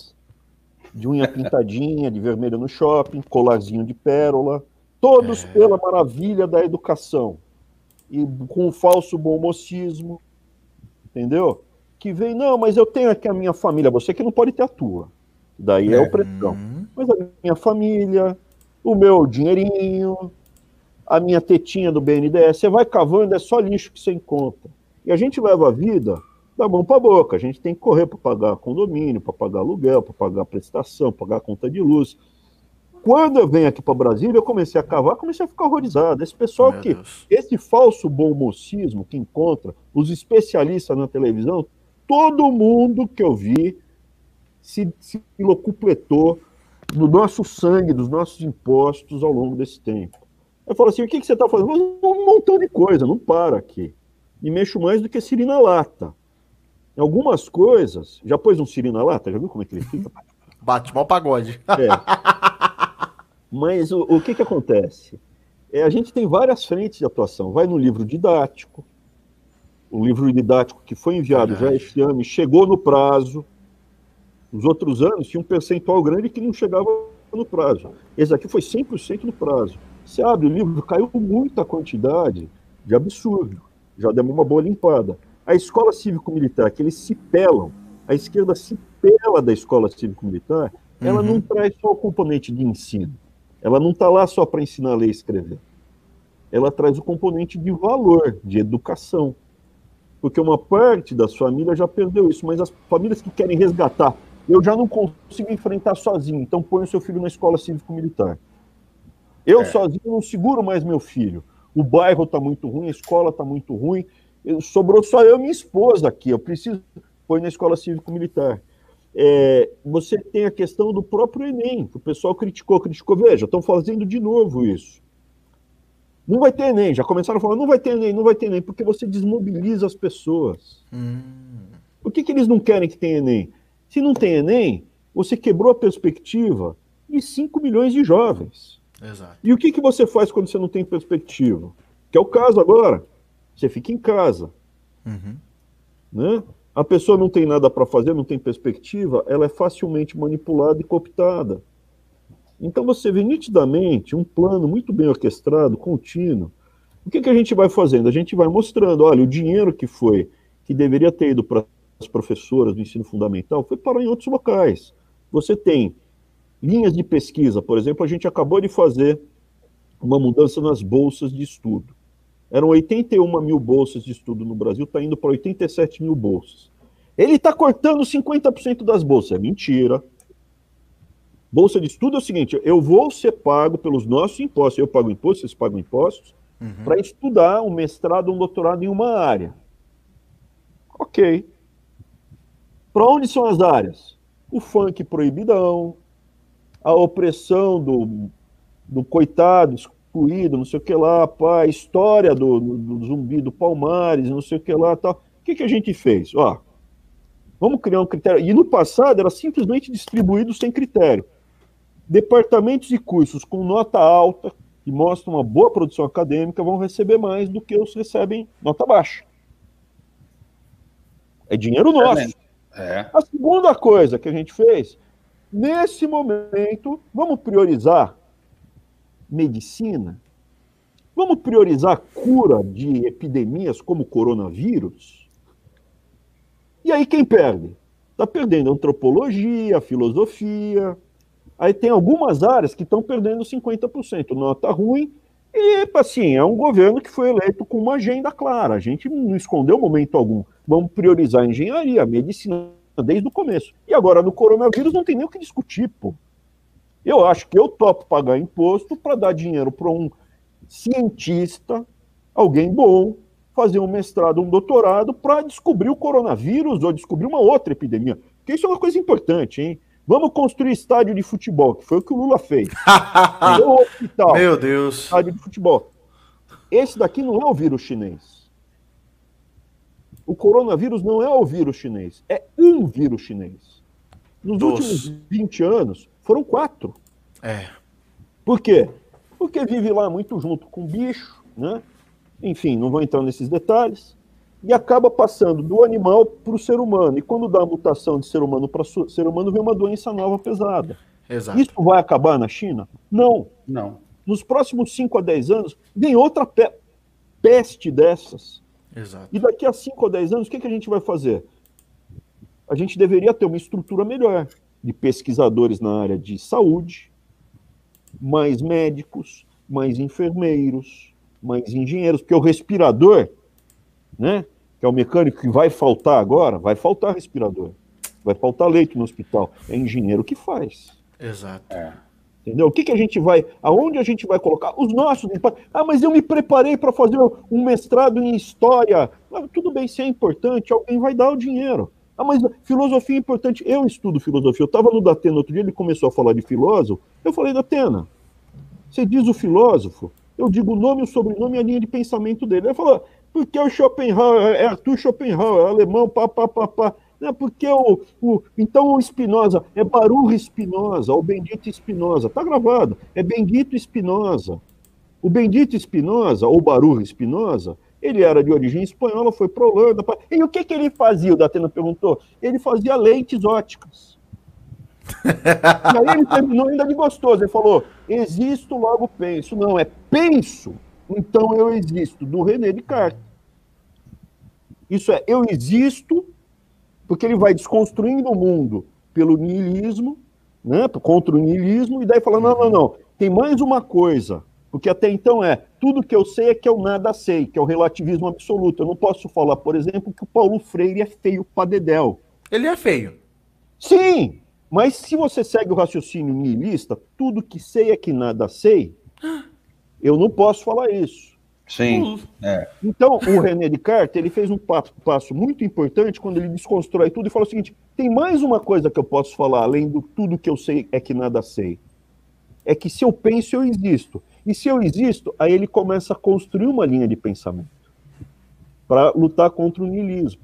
de unha pintadinha, de vermelho no shopping, colarzinho de pérola, todos pela maravilha da educação e com um falso bom mocismo, entendeu? Que vem, não, mas eu tenho aqui a minha família, você que não pode ter a tua. Daí é opressão. Mas a minha família, o meu dinheirinho, a minha tetinha do BNDES, você vai cavando, é só lixo que você encontra. E a gente leva a vida da mão para a boca. A gente tem que correr para pagar condomínio, para pagar aluguel, para pagar prestação, pagar conta de luz. Quando eu venho aqui para Brasília, eu comecei a cavar, comecei a ficar horrorizado. Esse pessoal esse falso bom mocismo que encontra, os especialistas na televisão, todo mundo que eu vi se locupletou do nosso sangue, dos nossos impostos ao longo desse tempo. Eu falo assim, o que você está fazendo? Um montão de coisa, não para aqui. E mexo mais do que siri na lata. Em algumas coisas, já pôs um siri na lata? Já viu como é que ele fica? Bate mal pagode. Mas o que acontece? A gente tem várias frentes de atuação. Vai no livro didático, o livro didático que foi enviado já este ano e chegou no prazo. Os outros anos tinha um percentual grande que não chegava no prazo. Esse aqui foi 100% no prazo. Você abre o livro, caiu muita quantidade de absurdo. Já deu uma boa limpada. A escola cívico-militar, que eles se pelam, a esquerda se pela da escola cívico-militar, ela não traz só o componente de ensino. Ela não está lá só para ensinar a ler e escrever. Ela traz o componente de valor, de educação. Porque uma parte das famílias já perdeu isso, mas as famílias que querem resgatar, eu já não consigo enfrentar sozinho, então põe o seu filho na escola cívico-militar. Eu sozinho não seguro mais meu filho. O bairro está muito ruim, a escola está muito ruim, sobrou só eu e minha esposa aqui, eu preciso pôr na escola cívico-militar. Você tem a questão do próprio Enem, que o pessoal criticou, veja, estão fazendo de novo isso. Não vai ter Enem, já começaram a falar, não vai ter Enem, porque você desmobiliza as pessoas. Por que eles não querem que tenha Enem? Se não tem Enem, você quebrou a perspectiva de 5 milhões de jovens. Exato. E o que você faz quando você não tem perspectiva? Que é o caso agora. Você fica em casa. Né? A pessoa não tem nada para fazer, não tem perspectiva, ela é facilmente manipulada e cooptada. Então você vê nitidamente um plano muito bem orquestrado, contínuo. O que a gente vai fazendo? A gente vai mostrando, olha, o dinheiro que deveria ter ido para as professoras do ensino fundamental, foi parar em outros locais. Você tem linhas de pesquisa, por exemplo, a gente acabou de fazer uma mudança nas bolsas de estudo. Eram 81 mil bolsas de estudo no Brasil, está indo para 87 mil bolsas. Ele está cortando 50% das bolsas. É mentira. Bolsa de estudo é o seguinte, eu vou ser pago pelos nossos impostos, eu pago impostos, vocês pagam impostos, para estudar um mestrado ou um doutorado em uma área. Ok. Para onde são as áreas? O funk proibidão, a opressão do coitado, excluído, não sei o que lá, a história do Zumbi do Palmares, não sei o que lá, tal. O que a gente fez? Vamos criar um critério. E no passado era simplesmente distribuído sem critério. Departamentos e cursos com nota alta, que mostram uma boa produção acadêmica, vão receber mais do que os recebem nota baixa. É dinheiro nosso. A segunda coisa que a gente fez, nesse momento, vamos priorizar medicina? Vamos priorizar cura de epidemias como o coronavírus? E aí quem perde? Está perdendo a antropologia, a filosofia. Aí tem algumas áreas que estão perdendo 50%. Nota ruim. E, assim, é um governo que foi eleito com uma agenda clara. A gente não escondeu momento algum. Vamos priorizar a engenharia, a medicina, desde o começo. E agora, no coronavírus, não tem nem o que discutir, pô. Eu acho que eu topo pagar imposto para dar dinheiro para um cientista, alguém bom, fazer um mestrado, um doutorado, para descobrir o coronavírus ou descobrir uma outra epidemia. Porque isso é uma coisa importante, hein? Vamos construir estádio de futebol, que foi o que o Lula fez. O hospital, meu Deus. Estádio de futebol. Esse daqui não é o vírus chinês. O coronavírus não é o vírus chinês, é um vírus chinês. Nos últimos 20 anos, foram 4. Por quê? Porque vive lá muito junto com bicho, né? Enfim, não vou entrar nesses detalhes. E acaba passando do animal para o ser humano. E quando dá a mutação de ser humano para ser humano, vem uma doença nova pesada. Exato. Isso vai acabar na China? Não. Não. Nos próximos 5 a 10 anos, vem outra peste dessas. Exato. E daqui a 5 a 10 anos, o que a gente vai fazer? A gente deveria ter uma estrutura melhor de pesquisadores na área de saúde, mais médicos, mais enfermeiros, mais engenheiros, porque o respirador, né, que é o mecânico que vai faltar agora, vai faltar respirador, vai faltar leito no hospital, é engenheiro que faz. Exato. Entendeu? O que a gente vai, aonde a gente vai colocar? Os nossos. Ah, mas eu me preparei para fazer um mestrado em história. Ah, tudo bem, se é importante, alguém vai dar o dinheiro. Ah, mas filosofia é importante. Eu estudo filosofia. Eu estava no Datena outro dia, ele começou a falar de filósofo. Eu falei, Datena, você diz o filósofo, eu digo o nome, o sobrenome e a linha de pensamento dele. Ele falou, porque o Schopenhauer, é Arthur Schopenhauer, é alemão, pá. Porque então o Spinoza é Baruch Spinoza, o Bendito Spinoza, tá gravado, é Bendito Spinoza. O Bendito Spinoza, ou Baruch Spinoza, ele era de origem espanhola, foi para a Holanda. E o que ele fazia? O Datena perguntou. Ele fazia lentes óticas. E aí ele terminou ainda de gostoso. Ele falou: existo, logo penso. Não, é penso, então eu existo, do René Descartes. Isso é, eu existo, porque ele vai desconstruindo o mundo pelo niilismo, né, contra o niilismo, e daí fala, não, tem mais uma coisa, porque até então tudo que eu sei é que eu nada sei, que é o relativismo absoluto. Eu não posso falar, por exemplo, que o Paulo Freire é feio pra dedéu. Ele é feio. Sim, mas se você segue o raciocínio niilista, tudo que sei é que nada sei, eu não posso falar isso. Sim. Então, o René Descartes, ele fez um passo muito importante quando ele desconstrói tudo e fala o seguinte, tem mais uma coisa que eu posso falar, além do tudo que eu sei é que nada sei. É que se eu penso, eu existo. E se eu existo, aí ele começa a construir uma linha de pensamento para lutar contra o niilismo.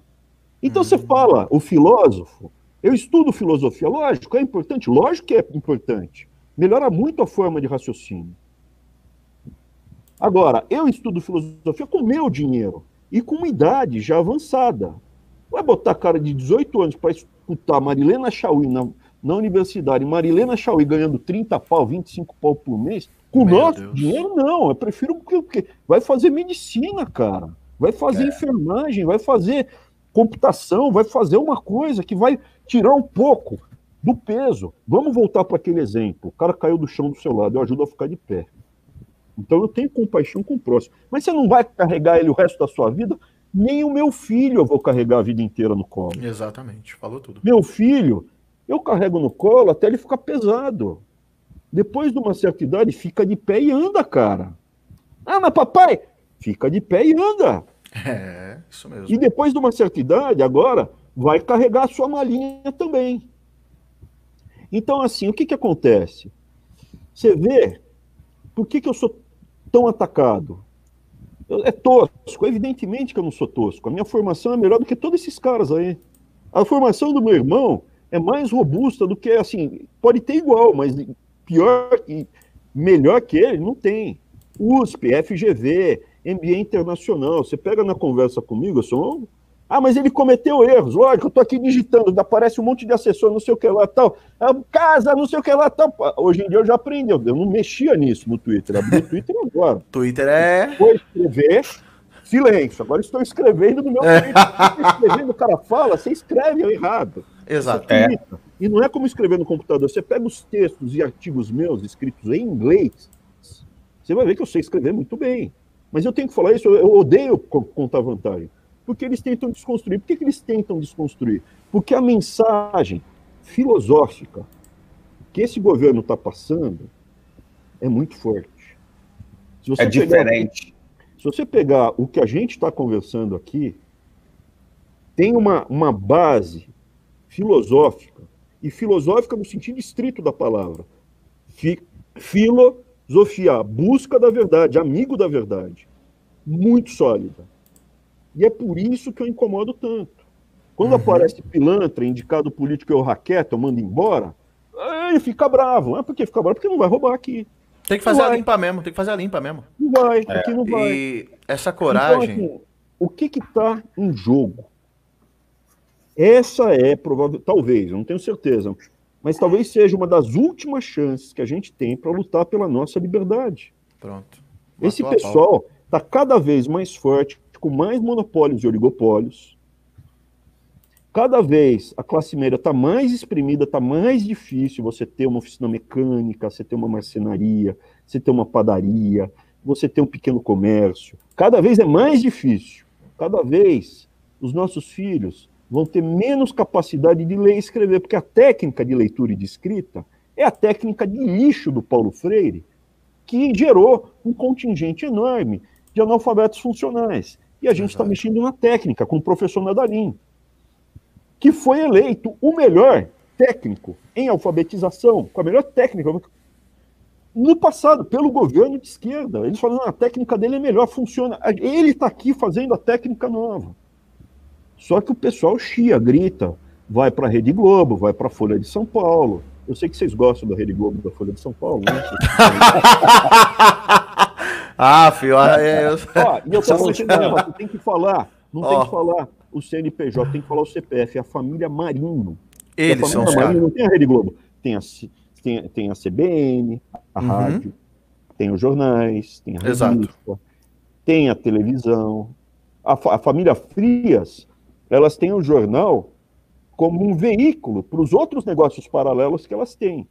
Então você fala, o filósofo, eu estudo filosofia, lógico, é importante, lógico que é importante. Melhora muito a forma de raciocínio. Agora, eu estudo filosofia com meu dinheiro e com uma idade já avançada. Vai botar cara de 18 anos para escutar Marilena Chauí na universidade, Marilena Chauí ganhando 30 pau, 25 pau por mês, com o nosso dinheiro, não. Eu prefiro porque vai fazer medicina, cara. Vai fazer enfermagem, vai fazer computação, vai fazer uma coisa que vai tirar um pouco do peso. Vamos voltar para aquele exemplo. O cara caiu do chão do seu lado, eu ajudo a ficar de pé. Então eu tenho compaixão com o próximo. Mas você não vai carregar ele o resto da sua vida? Nem o meu filho eu vou carregar a vida inteira no colo. Exatamente, falou tudo. Meu filho, eu carrego no colo até ele ficar pesado. Depois de uma certa idade, fica de pé e anda, cara. Ah, mas papai, fica de pé e anda. É, isso mesmo. E depois de uma certa idade, agora, vai carregar a sua malinha também. Então, assim, o que acontece? Você vê, por que eu sou tão atacado? É tosco, evidentemente que eu não sou tosco. A minha formação é melhor do que todos esses caras aí. A formação do meu irmão é mais robusta do que, assim, pode ter igual, mas pior e melhor que ele, não tem. USP, FGV, MBA internacional. Você pega na conversa comigo, eu sou Ah, mas ele cometeu erros. Lógico, eu estou aqui digitando, aparece um monte de assessor, não sei o que lá, tal. Casa, não sei o que lá, tal. Hoje em dia eu já aprendi, eu não mexia nisso no Twitter. Abri o Twitter agora. Twitter é... Vou escrever, silêncio. Agora estou escrevendo no meu Twitter. Escrevendo, o cara fala, você escreve errado. Exato. E não é como escrever no computador. Você pega os textos e artigos meus escritos em inglês, você vai ver que eu sei escrever muito bem. Mas eu tenho que falar isso, eu odeio contar vantagem. Porque eles tentam desconstruir. Por que eles tentam desconstruir? Porque a mensagem filosófica que esse governo está passando é muito forte. É diferente. Se você pegar o que a gente está conversando aqui, tem uma base filosófica, e filosófica no sentido estrito da palavra. Filosofia, busca da verdade, amigo da verdade. Muito sólida. E é por isso que eu incomodo tanto. Quando aparece pilantra, indicado político eu raquete, eu mando embora, ele fica bravo. Por que fica bravo? Porque não vai roubar aqui. Tem que fazer a limpa mesmo, tem que fazer a limpa mesmo. Não vai, aqui não vai. E essa coragem... Então, assim, o que está em jogo? Essa é provável, talvez, eu não tenho certeza, mas talvez seja uma das últimas chances que a gente tem para lutar pela nossa liberdade. Pronto. Esse pessoal está cada vez mais forte, com mais monopólios e oligopólios. Cada vez a classe média está mais exprimida, está mais difícil você ter uma oficina mecânica, você ter uma marcenaria, você ter uma padaria, você ter um pequeno comércio. Cada vez é mais difícil. Cada vez os nossos filhos vão ter menos capacidade de ler e escrever, porque a técnica de leitura e de escrita é a técnica de lixo do Paulo Freire, que gerou um contingente enorme de analfabetos funcionais. E a gente está mexendo na técnica, com o professor Nadalim, que foi eleito o melhor técnico em alfabetização, com a melhor técnica no passado, pelo governo de esquerda. Eles falaram, a técnica dele é melhor, funciona. Ele está aqui fazendo a técnica nova. Só que o pessoal chia, grita, vai para a Rede Globo, vai para a Folha de São Paulo. Eu sei que vocês gostam da Rede Globo, da Folha de São Paulo, né? filho, e eu falo assim, você tem que falar, não tem que falar o CNPJ, tem que falar o CPF, a família Marinho. Eles são os caras. Não tem a Rede Globo, tem a CBN, a rádio, tem os jornais, tem a revista, tem a televisão. A família Frias, elas têm o jornal como um veículo para os outros negócios paralelos que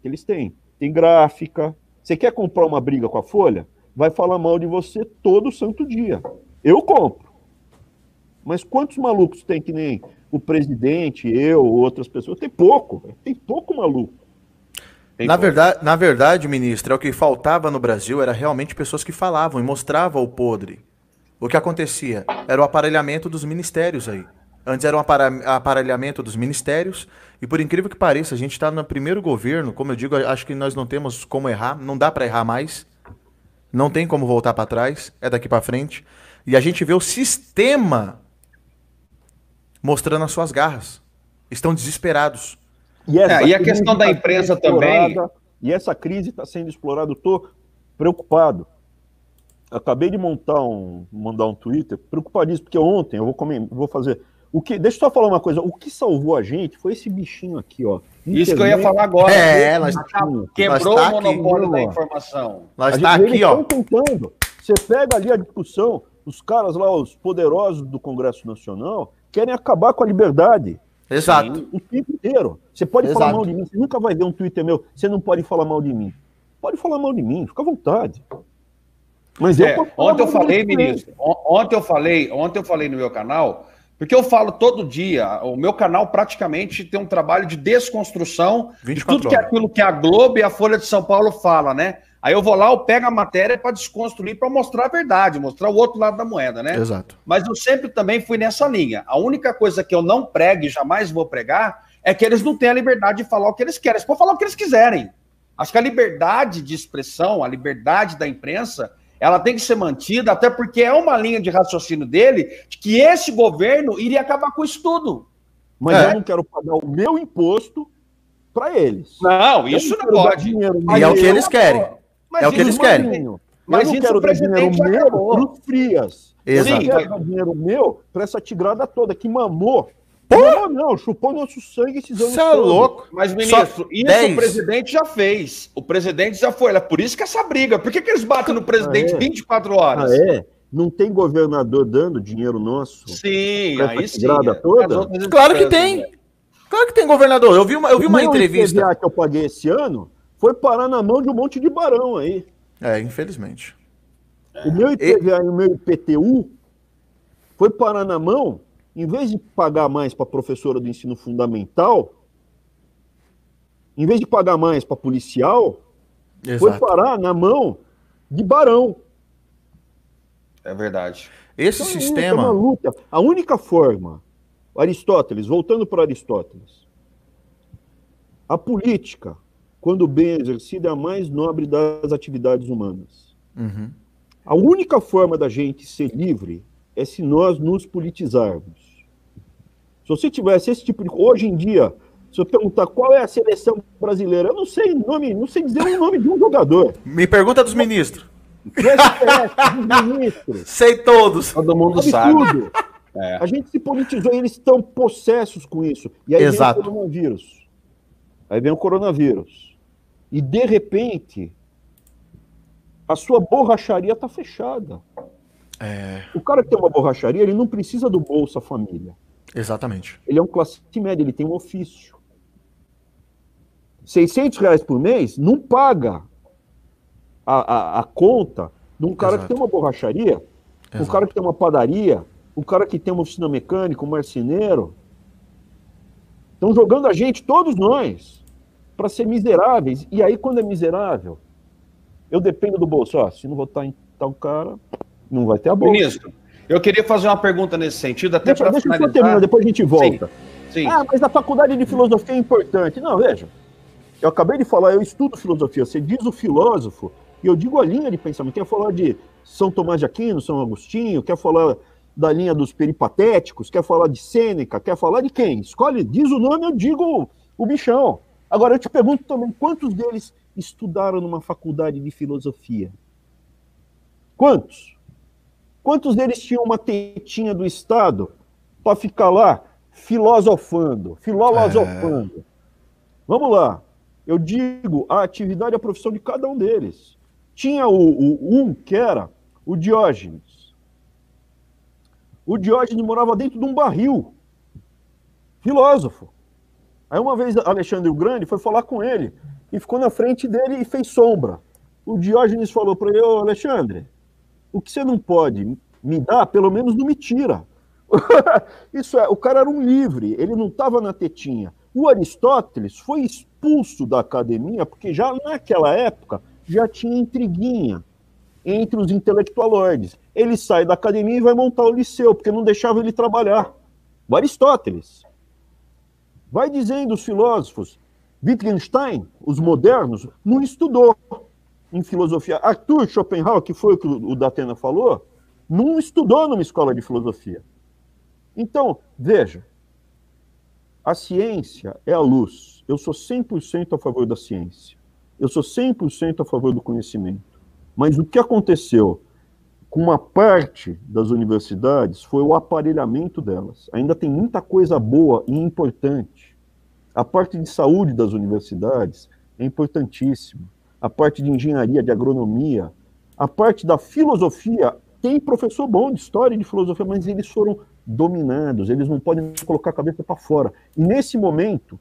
eles têm. Tem gráfica. Você quer comprar uma briga com a Folha? Vai falar mal de você todo santo dia. Eu compro. Mas quantos malucos tem que nem o presidente, eu, outras pessoas? Tem pouco maluco. Na verdade, ministro, o que faltava no Brasil era realmente pessoas que falavam e mostravam o podre. O que acontecia era o aparelhamento dos ministérios aí. Antes era um aparelhamento dos ministérios, e por incrível que pareça, a gente está no primeiro governo, como eu digo, acho que nós não temos como errar, não dá para errar mais, não tem como voltar para trás, é daqui para frente, e a gente vê o sistema mostrando as suas garras. Estão desesperados. E a questão da imprensa também. E essa crise está sendo explorada, eu estou preocupado. Acabei de mandar um Twitter, preocupadíssimo, porque ontem eu vou fazer... Deixa eu só falar uma coisa, o que salvou a gente foi esse bichinho aqui, ó. Isso que eu ia falar agora. Quebrou o monopólio da informação. Nós está aqui, ó. Tentando. Você pega ali a discussão, os caras lá, os poderosos do Congresso Nacional, querem acabar com a liberdade. Exato. O tempo inteiro. Você pode falar mal de mim, você nunca vai ver um Twitter meu, você não pode falar mal de mim. Pode falar mal de mim, fica à vontade. Mas ontem eu falei, ministro, ontem eu falei no meu canal, porque eu falo todo dia, o meu canal praticamente tem um trabalho de desconstrução de tudo que é aquilo que a Globo e a Folha de São Paulo fala, né? Aí eu vou lá, eu pego a matéria para desconstruir, para mostrar a verdade, mostrar o outro lado da moeda, né? Exato. Mas eu sempre também fui nessa linha. A única coisa que eu não prego e jamais vou pregar é que eles não têm a liberdade de falar o que eles querem. Eles podem falar o que eles quiserem. Acho que a liberdade de expressão, a liberdade da imprensa, ela tem que ser mantida, até porque é uma linha de raciocínio dele de que esse governo iria acabar com isso tudo. Mas eu não quero pagar o meu imposto para eles. Não, isso não pode. E é o que eles querem. É o que eles querem. Mas eu não quero dar dinheiro meu para os Frias. Eu Exato. não quero dar dinheiro meu para essa tigrada toda que mamou. Mamou não, chupou nosso sangue esses anos Você é todos. louco? Mas, ministro, Só isso 10. o presidente já fez. O presidente já foi. É por isso que essa briga. Por que eles batem no presidente 24 horas? Não tem governador dando dinheiro nosso? Sim, pra aí essa sim. tigrada toda? Claro que tem. Claro que tem, governador. Eu vi uma entrevista. O IPVA que eu paguei esse ano foi parar na mão de um monte de barão aí. Infelizmente. O meu IPVA e o meu IPTU foi parar na mão, em vez de pagar mais para a professora do ensino fundamental, em vez de pagar mais para policial, foi Exato. parar na mão de barão. É verdade. Esse Então, sistema. é uma luta. A única forma, Aristóteles, voltando para Aristóteles, a política, quando bem exercida, é a mais nobre das atividades humanas. Uhum. A única forma da gente ser livre é se nós nos politizarmos. Se você tivesse esse tipo de... Hoje em dia, se eu perguntar qual é a seleção brasileira, eu não sei dizer o nome de um jogador. Me pergunta dos ministros. Do STF, dos ministros. Sei todos. Todo mundo Sabe sabe. tudo. A gente se politizou e eles estão possessos com isso. E aí Exato. vem o coronavírus. Aí vem o coronavírus. E, de repente, a sua borracharia está fechada. O cara que tem uma borracharia, ele não precisa do Bolsa Família. Exatamente. Ele é um classe média, ele tem um ofício. R$600 por mês não paga a conta de um cara Exato. que tem uma borracharia, um Exato. cara que tem uma padaria, um cara que tem uma oficina mecânica, um marceneiro. Estão jogando a gente, todos nós, para ser miseráveis. E aí, quando é miserável, eu dependo do bolso. Se não votar em tal cara, não vai ter a bolsa. Ministro, eu queria fazer uma pergunta nesse sentido, até Deixa para eu finalizar. terminar, depois a gente volta. Sim. Mas a faculdade de filosofia é importante. Não, veja, eu acabei de falar, eu estudo filosofia. Você diz o filósofo, e eu digo a linha de pensamento. Quer falar de São Tomás de Aquino, São Agostinho, quer falar da linha dos peripatéticos, quer falar de Sêneca, quer falar de quem? Escolhe, diz o nome, eu digo o bichão. Agora, eu te pergunto também, quantos deles estudaram numa faculdade de filosofia? Quantos? Quantos deles tinham uma tetinha do Estado para ficar lá filosofando? Vamos lá. Eu digo a atividade e a profissão de cada um deles. Tinha um que era o Diógenes. O Diógenes morava dentro de um barril. Filósofo. Aí uma vez Alexandre o Grande foi falar com ele e ficou na frente dele e fez sombra. O Diógenes falou para ele: ô Alexandre, o que você não pode me dar, pelo menos não me tira. Isso o cara era um livre, ele não estava na tetinha. O Aristóteles foi expulso da academia porque já naquela época já tinha intriguinha entre os intelectualoides. Ele sai da academia e vai montar o liceu, porque não deixava ele trabalhar. O Aristóteles. Vai dizendo os filósofos. Wittgenstein, os modernos, não estudou em filosofia. Arthur Schopenhauer, que foi o que o Datena falou, não estudou numa escola de filosofia. Então, veja, a ciência é a luz. Eu sou 100% a favor da ciência. Eu sou 100% a favor do conhecimento. Mas o que aconteceu com uma parte das universidades foi o aparelhamento delas. Ainda tem muita coisa boa e importante. A parte de saúde das universidades é importantíssima. A parte de engenharia, de agronomia, a parte da filosofia, tem professor bom de história e de filosofia, mas eles foram dominados, eles não podem colocar a cabeça para fora. E nesse momento,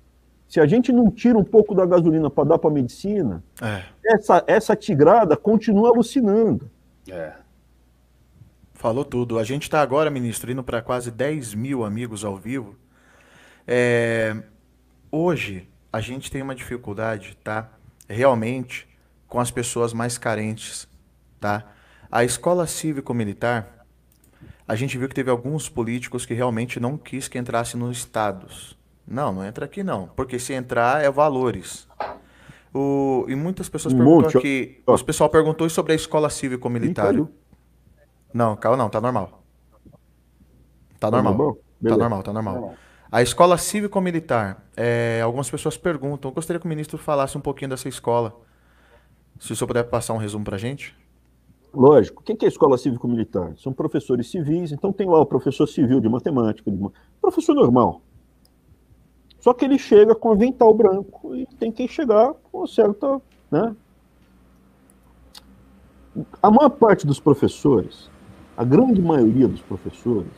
se a gente não tira um pouco da gasolina para dar para a medicina, essa tigrada continua alucinando. Falou tudo. A gente está agora, ministro, indo para quase 10 mil amigos ao vivo. Hoje, a gente tem uma dificuldade, tá? Realmente, com as pessoas mais carentes, tá? A escola cívico-militar, a gente viu que teve alguns políticos que realmente não quis que entrasse nos estados. Não entra aqui não, porque se entrar é valores. E muitas pessoas perguntam aqui, o pessoal perguntou sobre a escola cívico-militar. Não, calma não, tá normal. Tá normal. Tá normal. A escola cívico-militar, algumas pessoas perguntam, eu gostaria que o ministro falasse um pouquinho dessa escola. Se o senhor puder passar um resumo pra gente. Lógico, o que é a escola cívico-militar? São professores civis, então tem lá o professor civil de matemática, professor normal. Só que ele chega com avental branco e tem que chegar com uma certa, né? A maior parte dos professores, a grande maioria dos professores,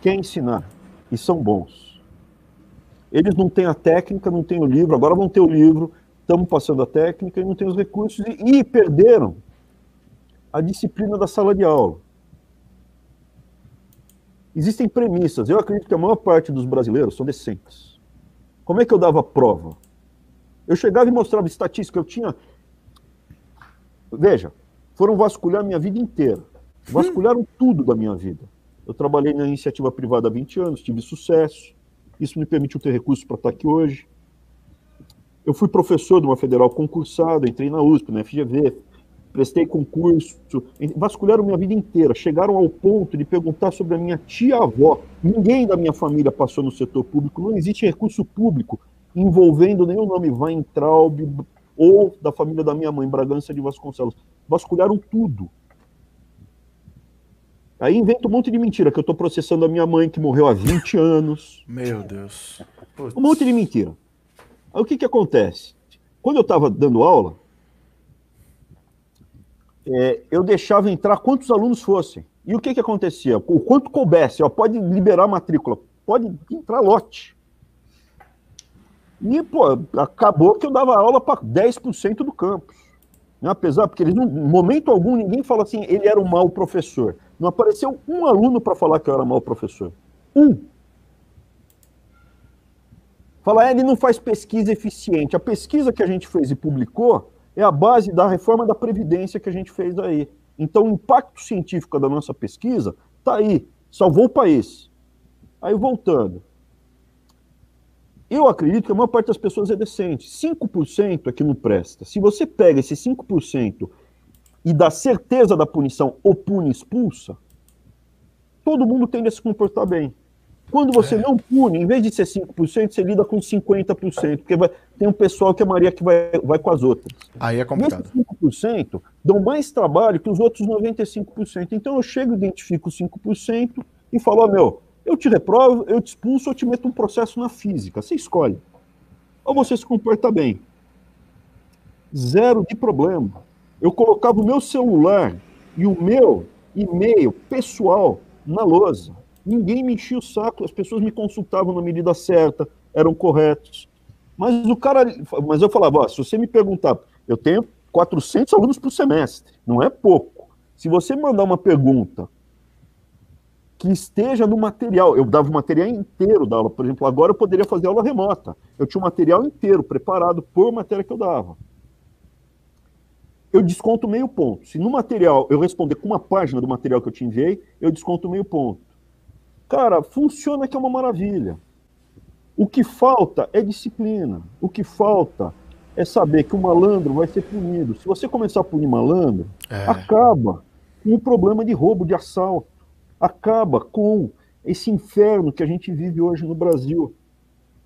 quer ensinar e são bons. Eles não têm a técnica, não têm o livro, agora vão ter o livro, estamos passando a técnica e não têm os recursos e perderam a disciplina da sala de aula. Existem premissas. Eu acredito que a maior parte dos brasileiros são decentes. Como é que eu dava prova? Eu chegava e mostrava estatística. Eu tinha... Veja, foram vasculhar minha vida inteira. Vasculharam tudo da minha vida. Eu trabalhei na iniciativa privada há 20 anos, tive sucesso. Isso me permitiu ter recursos para estar aqui hoje. Eu fui professor de uma federal concursada, entrei na USP, na FGV, prestei concurso, vasculharam minha vida inteira, chegaram ao ponto de perguntar sobre a minha tia-avó. Ninguém da minha família passou no setor público, não existe recurso público envolvendo nem o nome Weintraub ou da família da minha mãe, Bragança de Vasconcelos. Vasculharam tudo. Aí inventa um monte de mentira, que eu estou processando a minha mãe, que morreu há 20 anos. Meu Deus. Putz. Um monte de mentira. Aí o que acontece? Quando eu estava dando aula, eu deixava entrar quantos alunos fossem. E o que acontecia? O quanto coubesse, pode liberar a matrícula, pode entrar lote. E, acabou que eu dava aula para 10% do campus. Apesar, porque eles, em momento algum, ninguém fala assim, ele era um mau professor. Não apareceu um aluno para falar que eu era mau professor. Um. Fala, ele não faz pesquisa eficiente. A pesquisa que a gente fez e publicou é a base da reforma da Previdência que a gente fez aí. Então, o impacto científico da nossa pesquisa está aí. Salvou o país. Aí, voltando. Eu acredito que a maior parte das pessoas é decente. 5% é que não presta. Se você pega esse 5% e dá certeza da punição, ou pune, expulsa, todo mundo tende a se comportar bem. Quando você não pune, em vez de ser 5%, você lida com 50%, porque tem um pessoal que é Maria que vai com as outras. Aí é complicado. E esses 5% dão mais trabalho que os outros 95%. Então eu chego, identifico os 5% e falo, eu te reprovo, eu te expulso, eu te meto um processo na física. Você escolhe. Ou você se comporta bem. Zero de problema. Eu colocava o meu celular e o meu e-mail pessoal na lousa. Ninguém me enchia o saco, as pessoas me consultavam na medida certa, eram corretos. Mas eu falava, se você me perguntar, eu tenho 400 alunos por semestre, não é pouco. Se você mandar uma pergunta que esteja no material, eu dava o material inteiro da aula, por exemplo, agora eu poderia fazer aula remota. Eu tinha o material inteiro preparado por matéria que eu dava. Eu desconto meio ponto. Se no material eu responder com uma página do material que eu te enviei, eu desconto meio ponto. Cara, funciona que é uma maravilha. O que falta é disciplina. O que falta é saber que o malandro vai ser punido. Se você começar a punir malandro, acaba com o problema de roubo, de assalto. Acaba com esse inferno que a gente vive hoje no Brasil.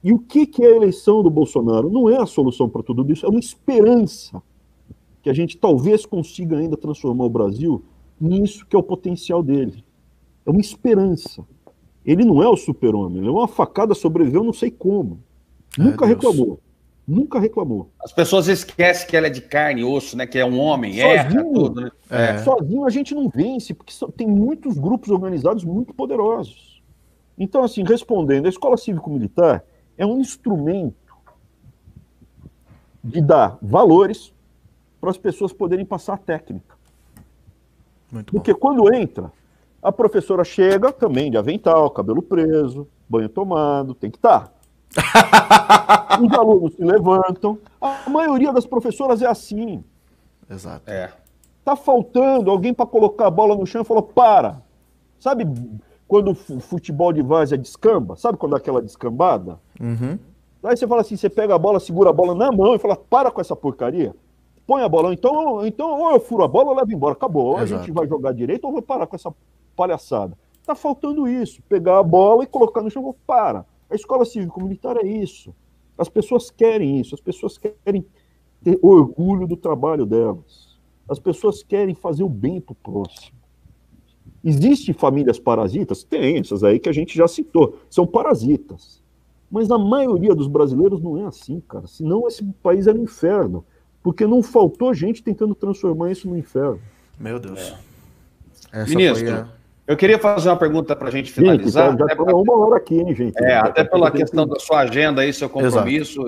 E o que é a eleição do Bolsonaro? Não é a solução para tudo isso, é uma esperança que a gente talvez consiga ainda transformar o Brasil nisso que é o potencial dele. É uma esperança. Ele não é o super-homem, ele é uma facada, sobreviveu não sei como. Nunca reclamou. Nunca reclamou. As pessoas esquecem que ela é de carne e osso, né? Que é um homem, tudo, né? Sozinho a gente não vence, porque tem muitos grupos organizados muito poderosos. Então, assim, respondendo, a escola cívico-militar é um instrumento de dar valores para as pessoas poderem passar a técnica. Muito bom. Porque quando entra, a professora chega também de avental, cabelo preso, banho tomado, tem que estar. Os alunos se levantam. A maioria das professoras é assim. Exato. Tá faltando alguém para colocar a bola no chão e falou, para. Sabe quando o futebol de várzea descamba? Sabe quando é aquela descambada? Uhum. Aí você fala assim, você pega a bola, segura a bola na mão e fala, para com essa porcaria. Põe a bola, então ou eu furo a bola ou levo embora. Acabou. Ou a gente vai jogar direito ou vou parar com essa palhaçada. Tá faltando isso. Pegar a bola e colocar no chão e falar, para. A escola cívico-militar é isso. As pessoas querem isso. As pessoas querem ter orgulho do trabalho delas. As pessoas querem fazer o bem para o próximo. Existem famílias parasitas? Tem, essas aí que a gente já citou. São parasitas. Mas a maioria dos brasileiros não é assim, cara. Senão esse país era um inferno. Porque não faltou gente tentando transformar isso no inferno. Meu Deus. Ministro, eu queria fazer uma pergunta para a gente finalizar. Gente, já está uma hora aqui, hein, gente? Até pela questão da sua agenda aí, seu compromisso,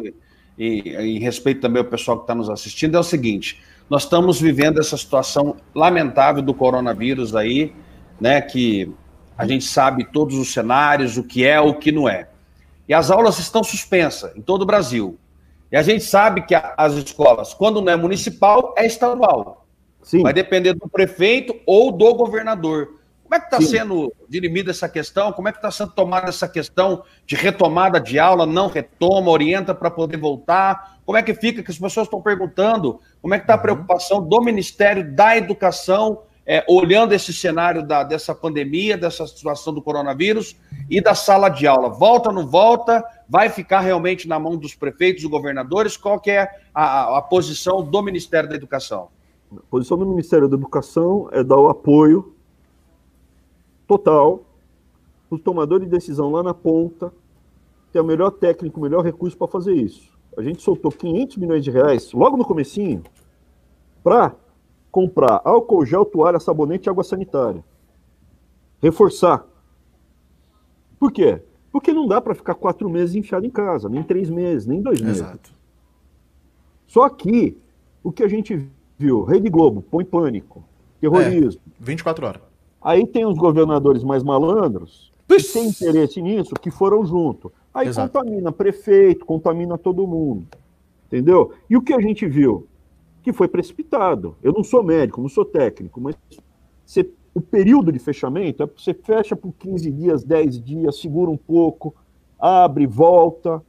e em respeito também ao pessoal que está nos assistindo, é o seguinte: nós estamos vivendo essa situação lamentável do coronavírus aí, né, que a gente sabe todos os cenários, o que é, o que não é. E as aulas estão suspensas em todo o Brasil. E a gente sabe que as escolas, quando não é municipal, é estadual. Sim. Vai depender do prefeito ou do governador. Como é que está sendo dirimida essa questão? Como é que está sendo tomada essa questão de retomada de aula, não retoma, orienta para poder voltar? Como é que fica? Que as pessoas estão perguntando como é que está a preocupação do Ministério da Educação, olhando esse cenário dessa pandemia, dessa situação do coronavírus e da sala de aula. Volta ou não volta? Vai ficar realmente na mão dos prefeitos, dos governadores? Qual que é a posição do Ministério da Educação? A posição do Ministério da Educação é dar o apoio total, os tomadores de decisão lá na ponta, ter o melhor técnico, o melhor recurso para fazer isso. A gente soltou 500 milhões de reais, logo no comecinho, para comprar álcool gel, toalha, sabonete e água sanitária. Reforçar. Por quê? Porque não dá para ficar 4 meses enfiado em casa, nem 3 meses, nem 2 meses. Exato. Só que o que a gente viu, Rede Globo, põe pânico, terrorismo. 24 horas. Aí tem os governadores mais malandros, que têm interesse nisso, que foram junto. Aí contamina prefeito, contamina todo mundo. Entendeu? E o que a gente viu? Que foi precipitado. Eu não sou médico, não sou técnico, mas o período de fechamento, você fecha por 15 dias, 10 dias, segura um pouco, abre, volta.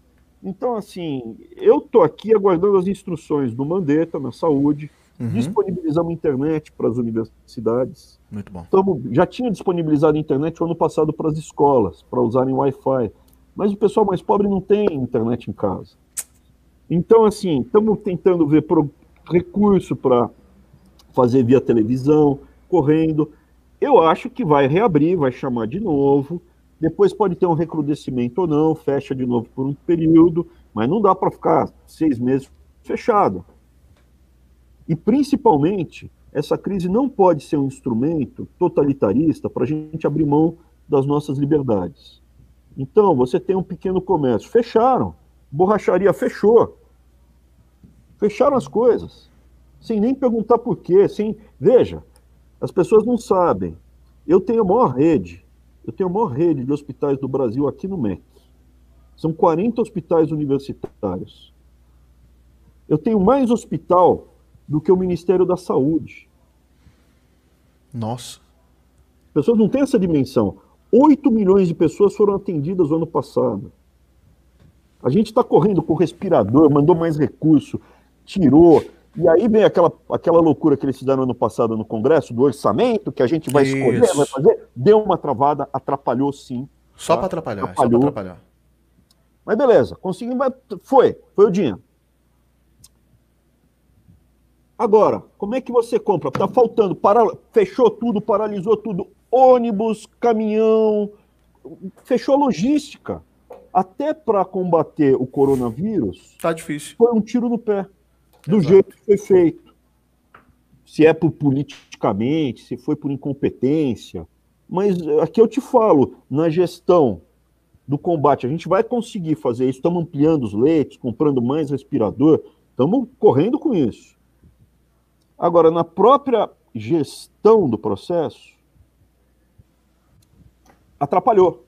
Então, assim, eu estou aqui aguardando as instruções do Mandetta na saúde, disponibilizamos internet para as universidades. Muito bom. Já tinha disponibilizado internet o ano passado para as escolas, para usarem Wi-Fi. Mas o pessoal mais pobre não tem internet em casa. Então, assim, estamos tentando ver recurso para fazer via televisão, correndo. Eu acho que vai reabrir, vai chamar de novo. Depois pode ter um recrudescimento ou não, fecha de novo por um período, mas não dá para ficar 6 meses fechado. E, principalmente, essa crise não pode ser um instrumento totalitarista para a gente abrir mão das nossas liberdades. Então, você tem um pequeno comércio. Fecharam. Borracharia fechou. Fecharam as coisas. Sem nem perguntar por quê. Veja, as pessoas não sabem. Eu tenho a maior rede de hospitais do Brasil aqui no MEC. São 40 hospitais universitários. Eu tenho mais hospital do que o Ministério da Saúde. Nossa. As pessoas não têm essa dimensão. 8 milhões de pessoas foram atendidas no ano passado. A gente está correndo com respirador, mandou mais recurso, tirou. E aí vem aquela loucura que eles fizeram ano passado no Congresso, do orçamento, que a gente vai escolher, vai fazer. Deu uma travada, atrapalhou sim. Só tá? para atrapalhar, atrapalhou. só para atrapalhar. Mas beleza, conseguimos, foi o dinheiro. Agora, como é que você compra? Tá faltando, fechou tudo, paralisou tudo, ônibus, caminhão, fechou a logística. Até para combater o coronavírus, tá difícil. Foi um tiro no pé, do jeito que foi feito. Se é por politicamente, se foi por incompetência, mas aqui eu te falo, na gestão do combate, a gente vai conseguir fazer isso, estamos ampliando os leitos, comprando mais respirador, estamos correndo com isso. Agora, na própria gestão do processo, atrapalhou.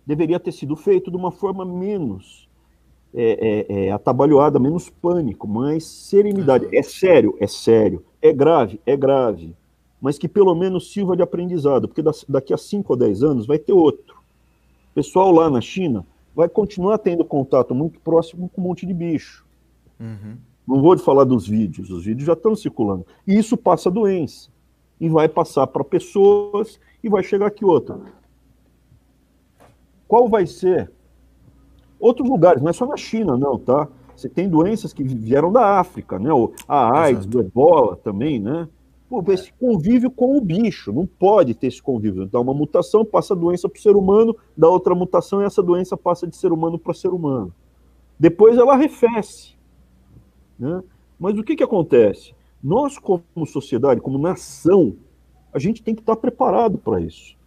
Deveria ter sido feito de uma forma menos atabalhoada, menos pânico, mais serenidade. É sério, é grave, mas que pelo menos sirva de aprendizado, porque daqui a 5 ou 10 anos vai ter outro. O pessoal lá na China vai continuar tendo contato muito próximo com um monte de bicho. Não vou falar dos vídeos, os vídeos já estão circulando. E isso passa doença. E vai passar para pessoas e vai chegar aqui outra. Qual vai ser? Outros lugares, não é só na China, não, tá? Você tem doenças que vieram da África, né? A AIDS, o Ebola também, né? Pô, esse convívio com o bicho, não pode ter esse convívio. Dá uma mutação, passa a doença para o ser humano, dá outra mutação e essa doença passa de ser humano para ser humano. Depois ela arrefece, né? Mas o que acontece? Nós, como sociedade, como nação, a gente tem que estar preparado para isso.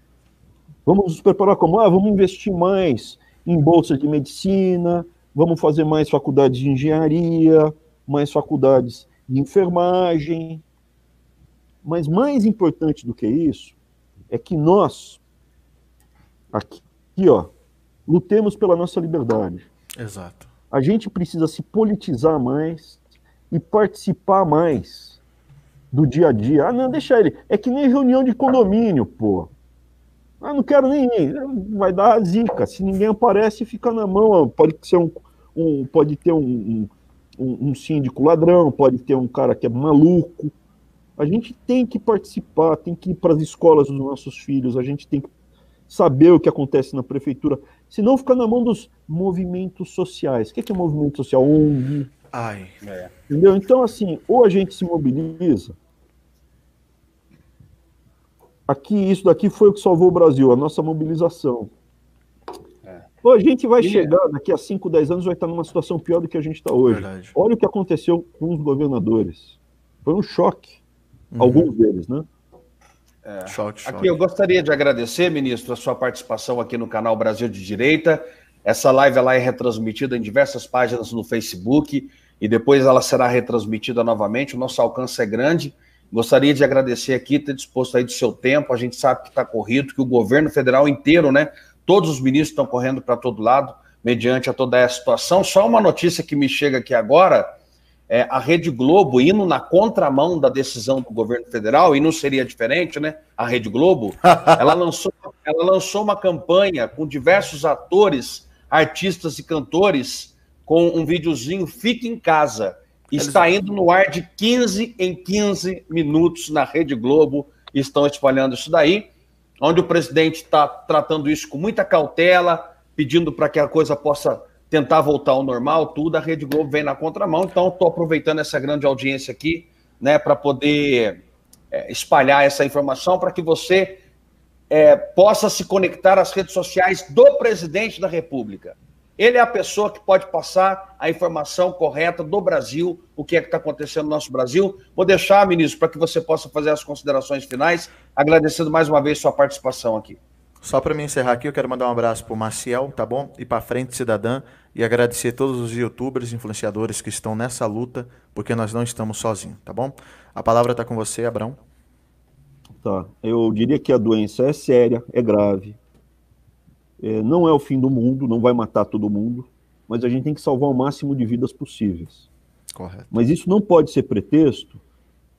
Vamos nos preparar como? Vamos investir mais em bolsas de medicina, vamos fazer mais faculdades de engenharia, mais faculdades de enfermagem. Mas mais importante do que isso é que nós, aqui, lutemos pela nossa liberdade. Exato. A gente precisa se politizar mais e participar mais do dia a dia. Não, deixa ele. É que nem reunião de condomínio, pô. Não quero nem ir. Vai dar zica. Se ninguém aparece, fica na mão. Pode ser pode ter um síndico ladrão, pode ter um cara que é maluco. A gente tem que participar, tem que ir para as escolas dos nossos filhos, a gente tem que saber o que acontece na prefeitura, senão fica na mão dos movimentos sociais. O que é movimento social? ONG. Entendeu? Então, assim, ou a gente se mobiliza. Isso daqui foi o que salvou o Brasil, a nossa mobilização. Ou a gente vai chegar, daqui a 5, 10 anos, vai estar numa situação pior do que a gente está hoje. Verdade. Olha o que aconteceu com os governadores. Foi um choque. Alguns deles, né? Choque. Aqui eu gostaria de agradecer, ministro, a sua participação aqui no canal Brasil de Direita. Essa live ela é retransmitida em diversas páginas no Facebook e depois ela será retransmitida novamente. O nosso alcance é grande. Gostaria de agradecer aqui, ter disposto aí do seu tempo. A gente sabe que está corrido, que o governo federal inteiro, né? Todos os ministros estão correndo para todo lado, mediante a toda essa situação. Só uma notícia que me chega aqui agora. A Rede Globo, indo na contramão da decisão do governo federal, e não seria diferente, né? A Rede Globo, ela lançou uma campanha com diversos atores, artistas e cantores, com um videozinho Fique em Casa. Está indo no ar de 15 em 15 minutos na Rede Globo, e estão espalhando isso daí, onde o presidente está tratando isso com muita cautela, pedindo para que a coisa possa tentar voltar ao normal, tudo, a Rede Globo vem na contramão, então estou aproveitando essa grande audiência aqui, né, para poder espalhar essa informação, para que você possa se conectar às redes sociais do presidente da República. Ele é a pessoa que pode passar a informação correta do Brasil, o que é que está acontecendo no nosso Brasil. Vou deixar, ministro, para que você possa fazer as considerações finais, agradecendo mais uma vez sua participação aqui. Só para me encerrar aqui, eu quero mandar um abraço para o Maciel, tá bom? E para Frente Cidadã, e agradecer todos os youtubers, influenciadores que estão nessa luta, porque nós não estamos sozinhos, tá bom? A palavra está com você, Abrão. Tá, eu diria que a doença é séria, é grave, não é o fim do mundo, não vai matar todo mundo, mas a gente tem que salvar o máximo de vidas possíveis. Correto. Mas isso não pode ser pretexto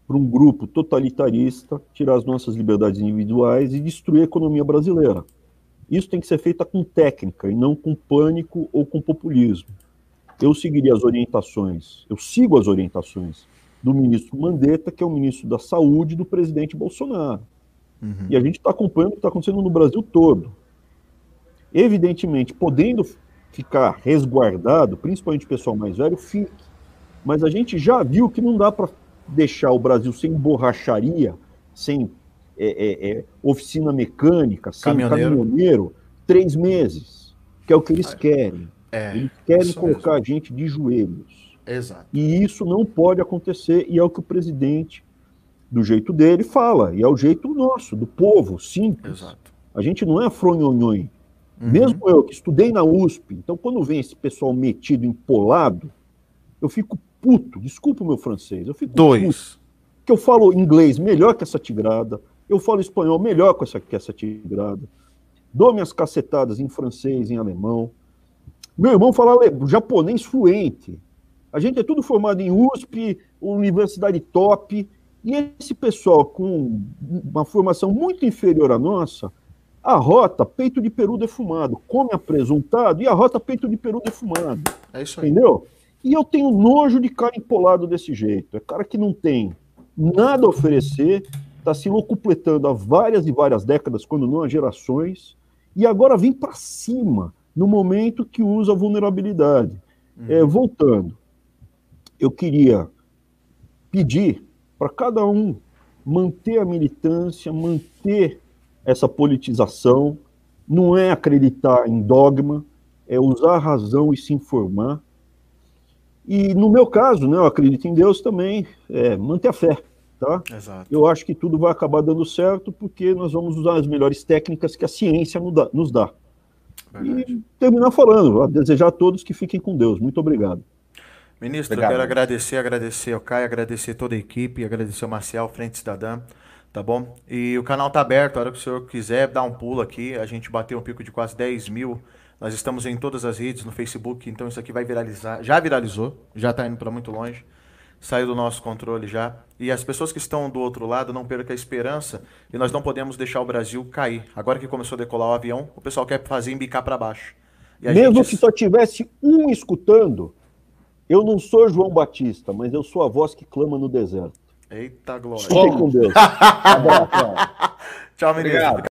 para um grupo totalitarista tirar as nossas liberdades individuais e destruir a economia brasileira. Isso tem que ser feito com técnica e não com pânico ou com populismo. Eu sigo as orientações do ministro Mandetta, que é o ministro da Saúde do presidente Bolsonaro. E a gente está acompanhando o que está acontecendo no Brasil todo. Evidentemente, podendo ficar resguardado, principalmente o pessoal mais velho, fique. Mas a gente já viu que não dá para deixar o Brasil sem borracharia, sem oficina mecânica, sem caminhoneiro, 3 meses, que é o que eles querem. Eles querem colocar a gente de joelhos. Exato. E isso não pode acontecer, e é o que o presidente, do jeito dele, fala, e é o jeito nosso, do povo, simples. Exato. A gente não é fronhonhões. Mesmo eu, que estudei na USP, então quando vem esse pessoal metido, empolado, eu fico puto, desculpa o meu francês, eu fico puto, que eu falo inglês melhor que essa tigrada, eu falo espanhol melhor que essa tigrada, dou minhas cacetadas em francês, em alemão, meu irmão fala japonês fluente, a gente é tudo formado em USP, universidade top, e esse pessoal com uma formação muito inferior à nossa, arrota peito de peru defumado, come apresuntado e arrota peito de peru defumado. É isso aí. Entendeu? E eu tenho nojo de cara empolado desse jeito. É cara que não tem nada a oferecer, está se locupletando há várias e várias décadas, quando não há gerações, e agora vem para cima, no momento que usa a vulnerabilidade. Voltando, eu queria pedir para cada um manter a militância, manter essa politização, não é acreditar em dogma, é usar a razão e se informar. E no meu caso, né, eu acredito em Deus também, manter a fé, tá? Exato. Eu acho que tudo vai acabar dando certo porque nós vamos usar as melhores técnicas que a ciência nos dá. Verdade. E terminar falando, a desejar a todos que fiquem com Deus. Muito obrigado. Ministro, eu quero agradecer ao Caio, agradecer toda a equipe, agradecer ao Marcial, Frente Cidadã, tá bom? E o canal tá aberto, a hora que o senhor quiser dar um pulo aqui, a gente bateu um pico de quase 10 mil, nós estamos em todas as redes, no Facebook, então isso aqui vai viralizar, já viralizou, já tá indo para muito longe, saiu do nosso controle já, e as pessoas que estão do outro lado não percam a esperança, e nós não podemos deixar o Brasil cair. Agora que começou a decolar o avião, o pessoal quer fazer embicar para baixo. E mesmo que só tivesse um escutando, eu não sou João Batista, mas eu sou a voz que clama no deserto. Eita glória. Fiquem com Deus. Abraço. Tchau, ministro.